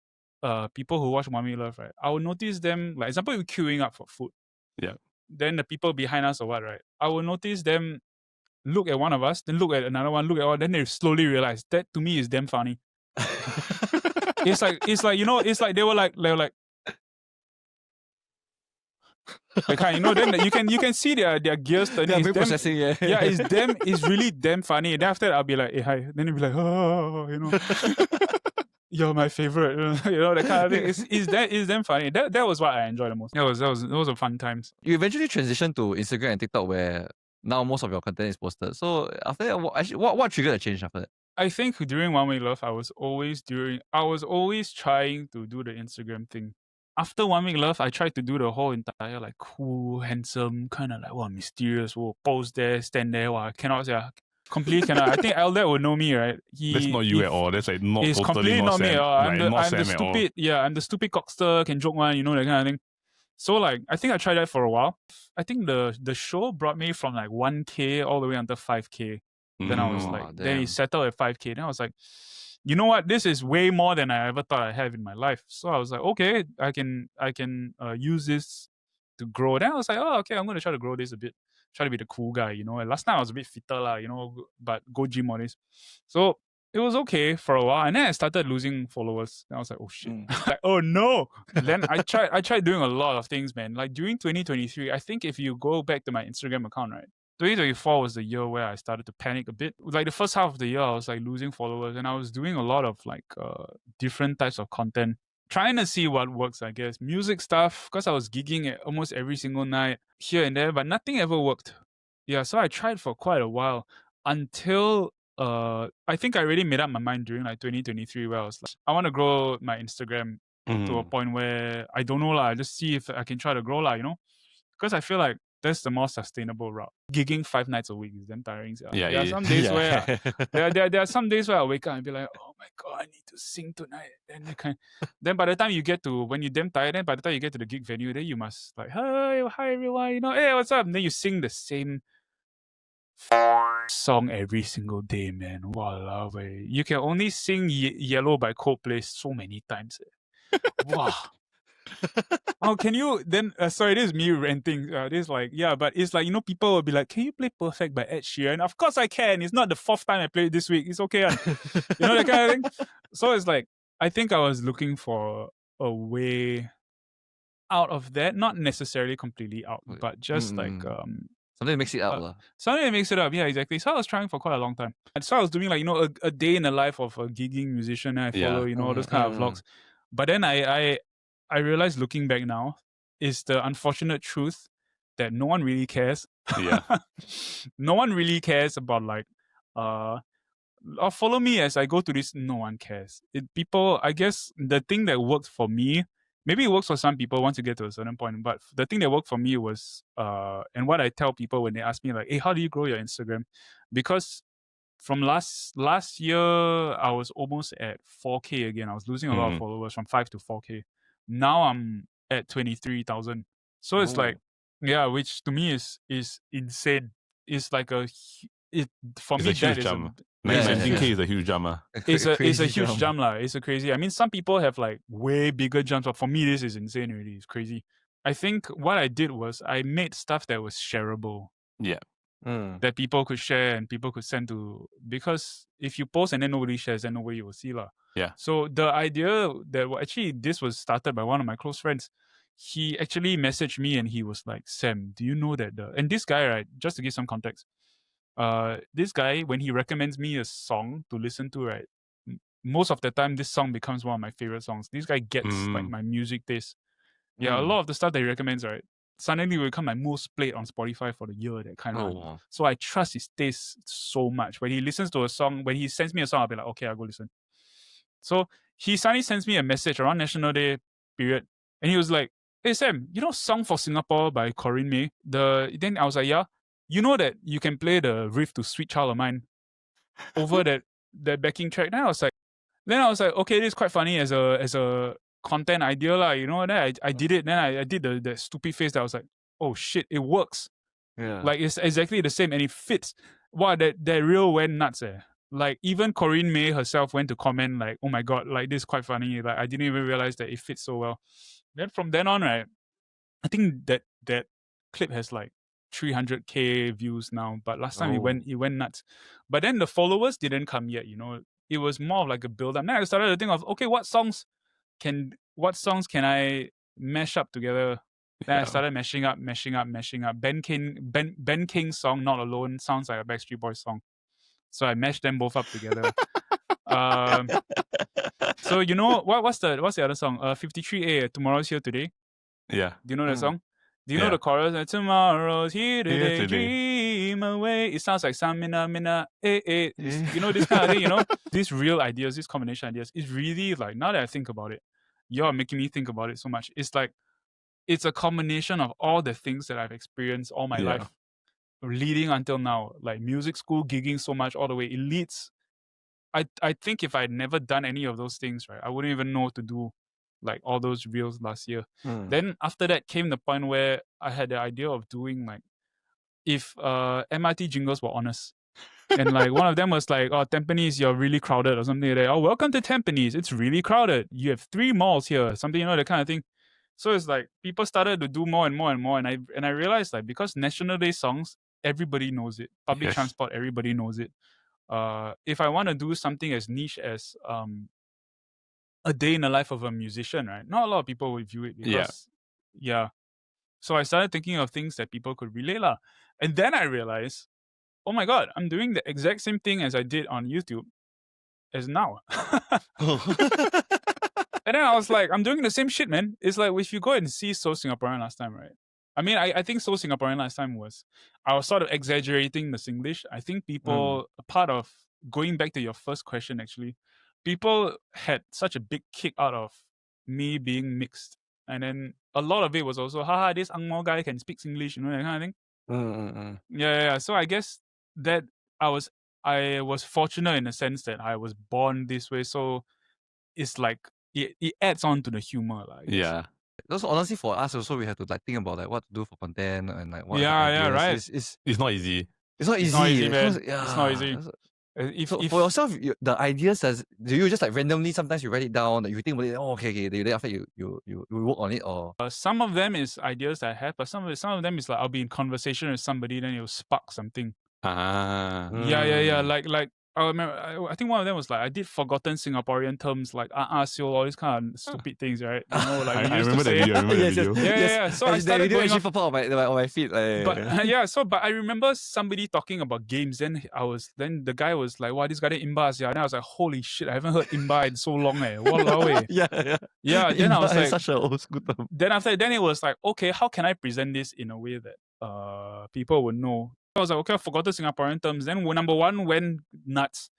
people who watch One Week Love, right? I will notice them, like example, we're queuing up for food. Yeah. Then the people behind us or what, right? I will notice them look at one of us, then look at another one, look at one, then they slowly realize that to me is damn funny. It's like, you know, it's like they were like That kind, you know. Then you can see their gears turning. Yeah, It's very damn- processing, yeah. yeah, it's really damn funny. Then after that, I'll be like, hey, hi. Then he'll be like, oh, you know, you're my favorite. You know, that kind of thing. It's damn funny. That was what I enjoyed the most. Those were fun times. You eventually transitioned to Instagram and TikTok where now most of your content is posted. So after that, what triggered the change after that? I think during One Week Love, I was always trying to do the Instagram thing. After One Week Love, I tried to do the whole entire like cool, handsome, kind of like mysterious, pose there, stand there. I cannot say. Completely cannot. I think Eldad would know me, right? That's not you at all. That's like not It's totally completely not me. Sam. I'm Like, not the Sam at all. stupid. Yeah, I'm the stupid cockster. Can joke one, you know, that kind of thing. So like, I think I tried that for a while. I think the show brought me from like 1K all the way until 5K. Then I was Mm. like, Oh, then damn. it settled at 5K. Then I was like, you know what? This is way more than I ever thought I have in my life. So I was like, okay, I can use this to grow. Then I was like, oh, okay, I'm going to try to grow this a bit. Try to be the cool guy, you know. And last time I was a bit fitter, lah, you know, but go gym all this. So it was okay for a while. And then I started losing followers. And I was like, oh shit. Like, oh no. Then I tried doing a lot of things, man. Like during 2023, I think if you go back to my Instagram account, right? 2024 was the year where I started to panic a bit. Like the first half of the year, I was like losing followers and I was doing a lot of like different types of content, trying to see what works, I guess. Music stuff, because I was gigging at almost every single night here and there, but nothing ever worked. Yeah, so I tried for quite a while until I think I already made up my mind during like 2023 where I was like, I want to grow my Instagram to a point where I don't know lah, just see if I can try to grow lah, you know? Because I feel like that's the more sustainable route. Gigging 5 nights a week is damn tiring. Yeah, There are yeah. some days Yeah. where there are some days where I wake up and be like, oh my god, I need to sing tonight. Then by the time you get to when you're damn tired, then by the time you get to the gig venue, then you must like, hi everyone, you know, hey, what's up? And then you sing the same song every single day, man. Walao, wey. You can only sing Yellow by Coldplay so many times. Wow. Oh, can you then? Sorry, this is me ranting. This is like, yeah, but it's like, you know, people will be like, can you play Perfect by Ed Sheeran? Of course I can. It's not the 4th time I played this week. It's okay. You know, that kind of thing. So it's like, I think I was looking for a way out of that. Not necessarily completely out, but just like something that makes it out. something that makes it up. Yeah, exactly. So I was trying for quite a long time. And so I was doing like, you know, a day in the life of a gigging musician. And I follow, you know, those kind of vlogs. But then I realized looking back now is the unfortunate truth that no one really cares. Yeah. No one really cares about like or follow me as I go to this. No one cares. People, I guess the thing that worked for me, maybe it works for some people once you get to a certain point, but the thing that worked for me was and what I tell people when they ask me like, hey, how do you grow your Instagram? Because from last year, I was almost at 4K again. I was losing a lot of followers from 5 to 4K. Now I'm at 23,000. So it's like, yeah, which to me is insane. It's like for It's me a huge that is jump. Yeah, 19K is a huge jump. it's a crazy huge jump lah. It's a crazy. I mean, some people have like way bigger jumps, but for me, this is insane. Really, it's crazy. I think what I did was I made stuff that was shareable. Yeah. That people could share and people could send to, because if you post and then nobody shares, then nobody will see lah. Yeah. So the idea that actually this was started by one of my close friends. He actually messaged me and he was like, Sam, do you know that and this guy, right, just to give some context, this guy, when he recommends me a song to listen to, right, most of the time this song becomes one of my favorite songs. This guy gets like my music taste. Yeah, a lot of the stuff that he recommends, right, suddenly will become my most played on Spotify for the year, that kind of. wow. So I trust his taste so much. When he listens to a song, when he sends me a song, I'll be like, okay, I'll go listen. So he suddenly sends me a message around National Day period, and he was like, hey Sam, you know Song for Singapore by Corinne May? Then I was like, yeah. You know that you can play the riff to Sweet Child of Mine over that backing track. Then I was like, okay, this is quite funny as a content idea lah, you know. Then I did it. Then I did the stupid face that I was like, oh shit, it works. Yeah. Like it's exactly the same and it fits. Wow, that reel went nuts. Like even Corinne May herself went to comment like, oh my god, like this is quite funny. Like I didn't even realize that it fits so well. Then from then on, right, I think that clip has like 300K views now, but last time it went nuts. But then the followers didn't come yet, you know. It was more of like a build up. Then I started to think of, okay, what songs can I mash up together Then I Yeah. started mashing up. Ben King's song "Not Alone" sounds like a Backstreet Boys song, so I mashed them both up together. So you know what's the other song? 53A, Tomorrow's Here Today. Yeah. Do you know that Mm. song? Do you know Yeah. the chorus? Tomorrow's here today, today. dream away. It sounds like some mina, eh. You know, this kind of thing, you know? These real ideas, these combination ideas, it's really like, now that I think about it, you're making me think about it so much. It's like, it's a combination of all the things that I've experienced all my Yeah. life, leading until now. Like music school, gigging so much all the way. It leads. I think if I'd never done any of those things, right, I wouldn't even know to do like all those reels last year. Mm. Then after that came the point where I had the idea of doing like, if MRT jingles were honest. And like one of them was like, oh, Tampines, you're really crowded or something like that. Oh, welcome to Tampines. It's really crowded. You have 3 malls here. Something, you know, that kind of thing. So it's like people started to do more and more and more. And I realized like because National Day songs, everybody knows it. Public Yes. transport, everybody knows it. If I want to do something as niche as a day in the life of a musician, right? Not a lot of people will view it because, yeah. So I started thinking of things that people could relate lah. And then I realized, oh my God, I'm doing the exact same thing as I did on YouTube as now. And then I was like, I'm doing the same shit, man. It's like if you go and see So Singaporean last time, right? I mean, I think So Singaporean last time was, I was sort of exaggerating the Singlish. I think people, a part of going back to your first question, actually, people had such a big kick out of me being mixed. And then a lot of it was also, haha, this Ang Mo guy can speak Singlish, you know, that kind of thing. Yeah. So I guess that I was fortunate in the sense that I was born this way. So it's like, it adds on to the humor. Like, Yeah. Those honestly for us also we have to like think about like what to do for content and like what are the Yeah, ideas. right. It's not easy. It's not easy. It's not easy, man. because- It's not easy. that's- If, So if for yourself, the ideas do you just like randomly sometimes you write it down, you think about it, oh okay, then after you work on it or some of them is ideas that I have, but some of them is like I'll be in conversation with somebody, then it'll spark something. Ah. Yeah. Mm. Like I remember, I think one of them was like I did forgotten Singaporean terms like siol, all these kind of stupid things, right? You know, like we I used remember to that say. video. I remember that Yes, video. Yeah. So I that started video going actually off. pop out on my feed. But yeah, but I remember somebody talking about games. Then the guy was like, "Wow, this guy did Imbas." Yeah, and I was like, "Holy shit, I haven't heard Imba in so long, eh." Walao, eh. Yeah. Then I was like, such an old school term. then it was like, okay, how can I present this in a way that people would know? I was like, okay, I forgot the Singaporean terms. Then number 1 went nuts.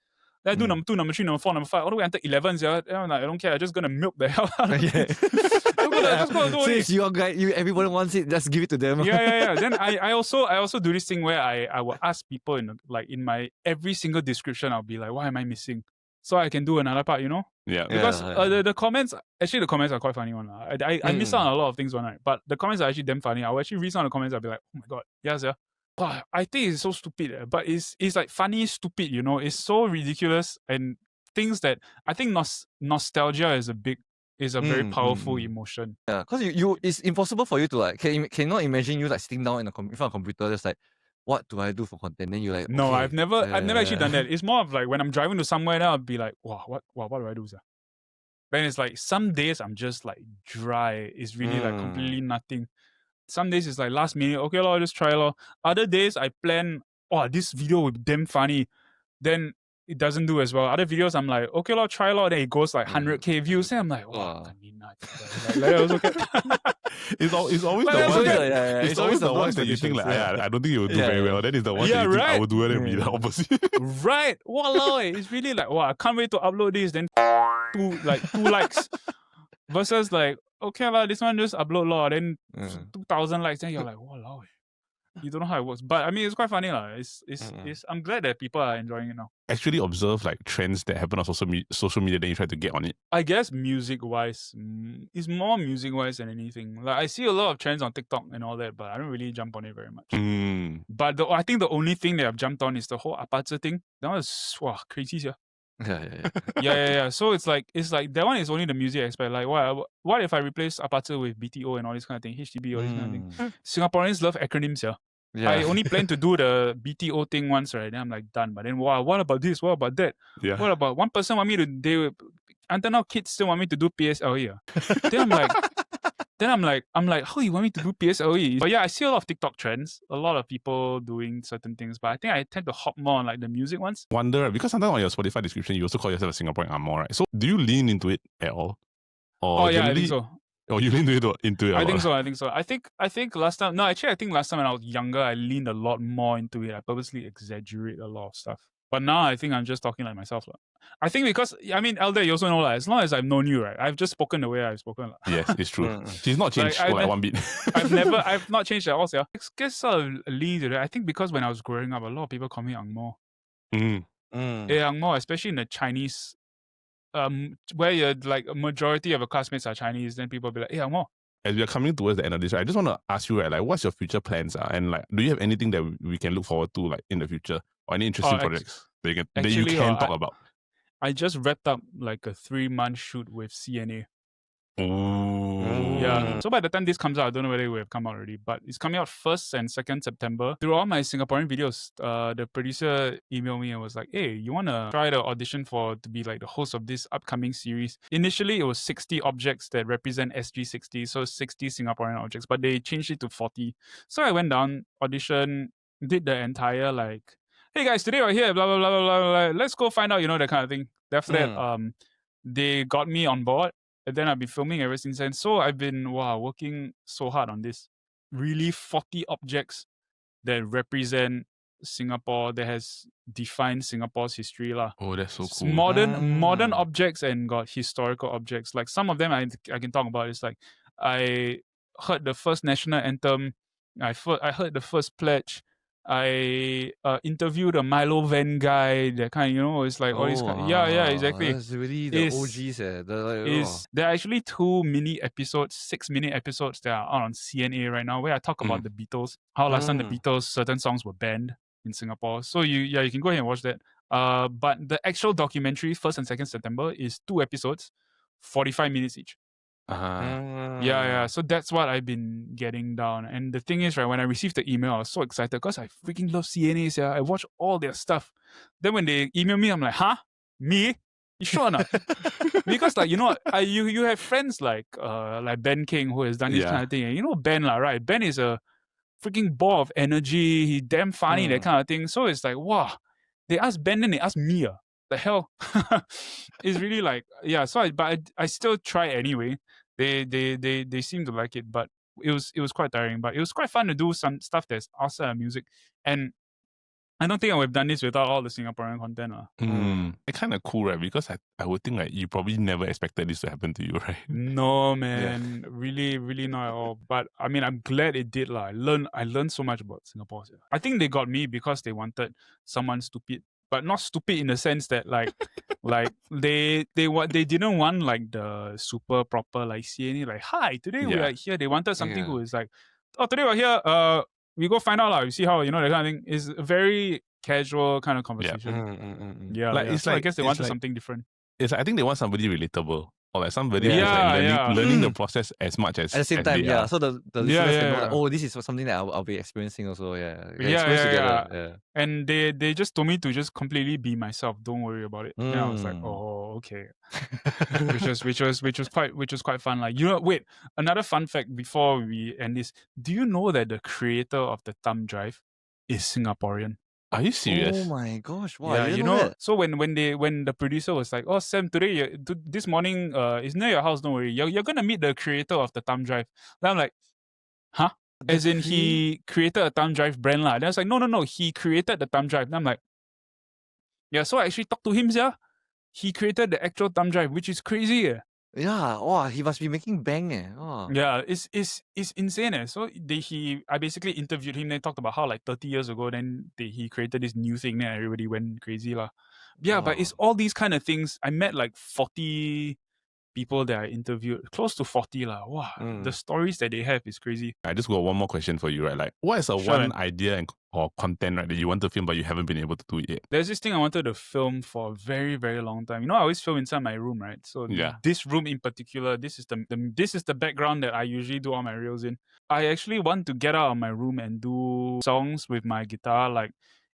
Then I do number 2, number 3, number 4, number 5, all the way until 11. Yeah. Then I'm like, I don't care. I'm just gonna milk the hell out of it. Just gonna do it. Since your guy, everybody wants it, just give it to them. Yeah. Then I also do this thing where I will ask people in my every single description, I'll be like, what am I missing? So I can do another part, you know? Yeah. Because Yeah. the comments, actually the comments are quite funny one. I miss out on a lot of things one, right? But the comments are actually damn funny. I'll actually read some of the comments, I'll be like, oh my God, yes, yeah. Wow, I think it's so stupid, but it's like funny, stupid, you know? It's so ridiculous and things that I think nostalgia is a very powerful emotion. Yeah, because you it's impossible for you to like cannot imagine you like sitting down in front of a computer just like what do I do for content? Then you're like, No, okay, I've never actually done that. It's more of like when I'm driving to somewhere, then I'll be like, wow, what do I do, sir? Then it's like some days I'm just like dry. It's really like completely nothing. Some days it's like last minute, okay, I'll just try lor. Other days I plan, this video will be damn funny. Then it doesn't do as well. Other videos I'm like, okay, I'll try lor. Then it goes like 100k views. Then I'm like, wow, I mean, like also It's always But the that's one. okay. That, it's always the ones that you think like, I don't think you will do very well. Then it's the one that you think I will do it and be the opposite. Right. Walao, it's really like, wow, I can't wait to upload this. Then two likes. Versus like, okay lah, this one just upload lah. Then 2,000 likes. Then you're like, walao, you don't know how it works. But I mean, it's quite funny lah. It's I'm glad that people are enjoying it now. Actually observe like trends that happen on social media, then you try to get on it. I guess music-wise, it's more music-wise than anything. Like I see a lot of trends on TikTok and all that, but I don't really jump on it very much. But I think the only thing that I've jumped on is the whole aperture thing. That was crazy, yeah. Yeah. So it's like that one is only the music aspect. Like what if I replace aperture with BTO and all this kind of thing, HTB, all this kind of thing. Singaporeans love acronyms, yeah. I only plan to do the BTO thing once, right? Then I'm like done. But then wow, what about this? What about that? Yeah. What about one person want me to until now kids still want me to do PSLE. Then I'm like, Then I'm like, how you want me to do PSLE? But yeah, I see a lot of TikTok trends, a lot of people doing certain things, but I think I tend to hop more on like the music ones. Wonder, because sometimes on your Spotify description, you also call yourself a Singaporean Angmo, right? So do you lean into it at all? Or Oh yeah, I generally- think so. Oh, you lean into it a I lot. think so. I think last time. No, actually, I think last time when I was younger, I leaned a lot more into it. I purposely exaggerate a lot of stuff. But now I think I'm just talking like myself. I think because Eldad, you also know as long as I've known you, right? I've just spoken the way I've spoken. Yes, it's true. She's not changed Like, for like one bit. I've not changed at all. Yeah. I guess sort of lead to that. I think because when I was growing up, a lot of people call me Angmo. Angmo, especially in the Chinese, where you're like a majority of your classmates are Chinese, then people be like, hey, Angmo. As we are coming towards the end of this, right, I just want to ask you, right, like, what's your future plans? And like, do you have anything that we can look forward to, like, in the future, or any interesting projects that you can talk about? I just wrapped up like a 3-month shoot with CNA. Ooh. Yeah. So by the time this comes out, I don't know whether it will have come out already, but it's coming out 1st and 2nd September. Through all my Singaporean videos, the producer emailed me and was like, hey, you want to try the audition to be like the host of this upcoming series? Initially, it was 60 objects that represent SG60, so 60 Singaporean objects, but they changed it to 40. So I went down, auditioned, did the entire like, hey guys, today we're here, blah, blah, blah, blah, blah, blah. Let's go find out, that kind of thing. After that, they got me on board. And then I've been filming ever since then. So I've been working so hard on this. Really 40 objects that represent Singapore, that has defined Singapore's history. Oh, that's so cool. Modern objects and got historical objects. Like some of them I can talk about. It's like I heard the first national anthem. I heard the first pledge. I interviewed a Milo Van guy, that kind, it's like all these kind. Yeah, exactly. That's really the OGs. There are actually 2 mini episodes, 6-minute episodes that are out on CNA right now, where I talk about the Beatles, how last time the Beatles, certain songs were banned in Singapore. So you can go ahead and watch that. But the actual documentary, 1st and 2nd September, is 2 episodes, 45 minutes each. Yeah. So that's what I've been getting down. And the thing is, right, when I received the email, I was so excited because I freaking love CNAs. Yeah, I watch all their stuff. Then when they email me, I'm like, huh? Me? You sure or not? Because like, you have friends like Ben King who has done this kind of thing. And Ben, right? Ben is a freaking ball of energy. He's damn funny, that kind of thing. So it's like, wow. They asked Ben, then they asked me. The hell? It's really like, yeah. So I still try anyway. They seem to like it, but it was quite tiring. But it was quite fun to do some stuff that's outside of music. And I don't think I would have done this without all the Singaporean content. It's kind of cool, right? Because I would think like you probably never expected this to happen to you, right? No, man. Really, really not at all. But I mean, I'm glad it did. I learned so much about Singapore. I think they got me because they wanted someone stupid. But not stupid in the sense that like they didn't want like the super proper like CNA, like, hi, today we are here. They wanted something who is like, oh, today we're here, we go find out, we see how, that kind of thing. Is a very casual kind of conversation. So I guess they wanted something different. I think they want somebody relatable. Or like somebody who's like learning the process as much as at the same time, are. So the listeners can know, like, oh, this is something that I'll be experiencing also. Yeah. And they just told me to just completely be myself. Don't worry about it. And I was like, oh, okay. which was quite fun. Like, wait, another fun fact before we end this. Do you know that the creator of the thumb drive is Singaporean? Are you serious? Oh my gosh! Wow, that. So when the producer was like, "Oh, Sam, this morning, is near your house. Don't worry, you're gonna meet the creator of the thumb drive." Then I'm like, "Huh?" As in he created a thumb drive brand lah. Then I was like, "No, he created the thumb drive." Then I'm like, "Yeah." So I actually talked to him, yeah. He created the actual thumb drive, which is crazy. Yeah, wow, he must be making bang. Yeah, it's insane. So I basically interviewed him. They talked about how like 30 years ago, then he created this new thing, and everybody went crazy lah. Yeah, but it's all these kind of things. I met like 40 people that I interviewed, close to 40 lah. Wow, the stories that they have is crazy. I just got one more question for you, right? Like, what is one idea or content, right, that you want to film but you haven't been able to do it yet? There's this thing I wanted to film for a very, very long time. I always film inside my room, right? So this room in particular, this is the background that I usually do all my reels in. I actually want to get out of my room and do songs with my guitar, like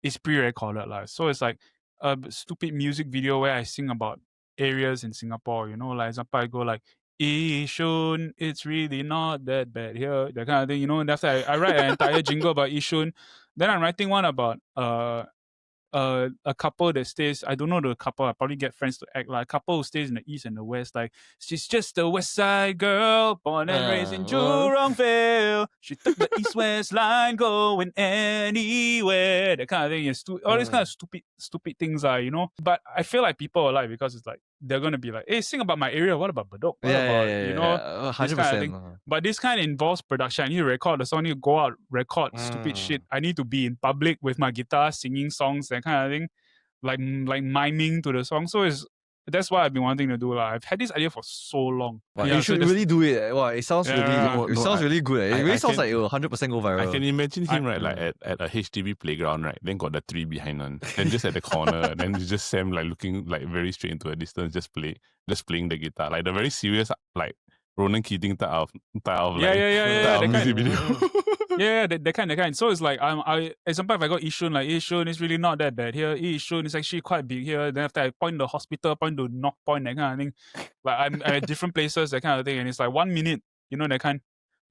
it's pre-recorded lah. So it's like a stupid music video where I sing about areas in Singapore, like example, I go like, Yishun, it's really not that bad here, that kind of thing, and after I write an entire jingle about Yishun, then I'm writing one about a couple that stays, I don't know the couple, I probably get friends to act like a couple who stays in the east and the west, like, she's just a west side girl, born and raised in Jurongville, she took the east-west line going anywhere, that kind of thing, all these kind of stupid things are, but I feel like people are like, because it's like, they're going to be like, hey, sing about my area, what about Bedok? What about, 100%. this kind of thing. But this kind involves production. I need to record the song, I need to go out, record stupid shit. I need to be in public with my guitar, singing songs, that kind of thing. Like miming to the song. So that's what I've been wanting to do. I've had this idea for so long. But you should really do it. Wow, it sounds really good. It really sounds like it will 100% go viral. I can imagine him like at a HDB playground, right? Then got the tree behind one. Then just at the corner, then it's just Sam like looking like very straight into a distance, just playing the guitar. Like the very serious like Ronan Keating type of music video. That kind. So it's like example, if I got Yishun, like Yishun is really not that bad here. Yishun is actually quite big here. Then after I point the hospital, point to North Point, that kind of thing. Like I'm at different places, that kind of thing, and it's like 1 minute, that kind.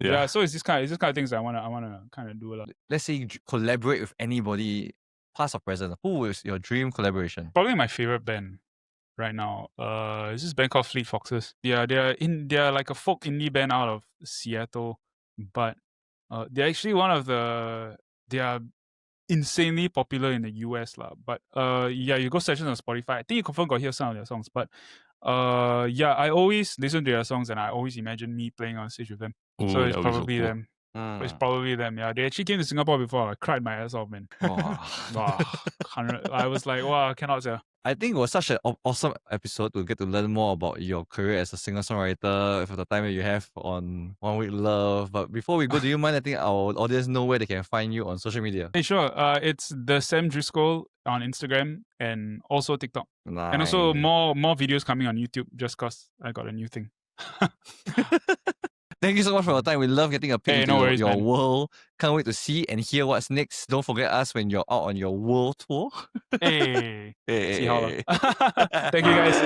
Yeah. So it's this kind of things I wanna kind of do a lot. Let's say you collaborate with anybody, past or present. Who is your dream collaboration? Probably my favorite band right now. It's this band called Fleet Foxes. Yeah, they're like a folk indie band out of Seattle, but they're actually they are insanely popular in the US lah. But you go search on Spotify. I think you confirm got hear some of their songs. But I always listen to their songs and I always imagine me playing on stage with them. So it's probably them. It's probably them. Yeah, they actually came to Singapore before. I cried my ass off, man. I was like, wow, I cannot say. I think it was such an awesome episode to get to learn more about your career as a singer-songwriter for the time that you have on One Week Love. But before we go, do you mind letting our audience know where they can find you on social media? Hey, sure. It's the Sam Driscoll on Instagram and also TikTok. Nice. And also more videos coming on YouTube just because I got a new thing. Thank you so much for your time. We love getting a peek into your man. world. Can't wait to see and hear what's next. Don't forget us when you're out on your world tour. Hey. See how. Thank you guys.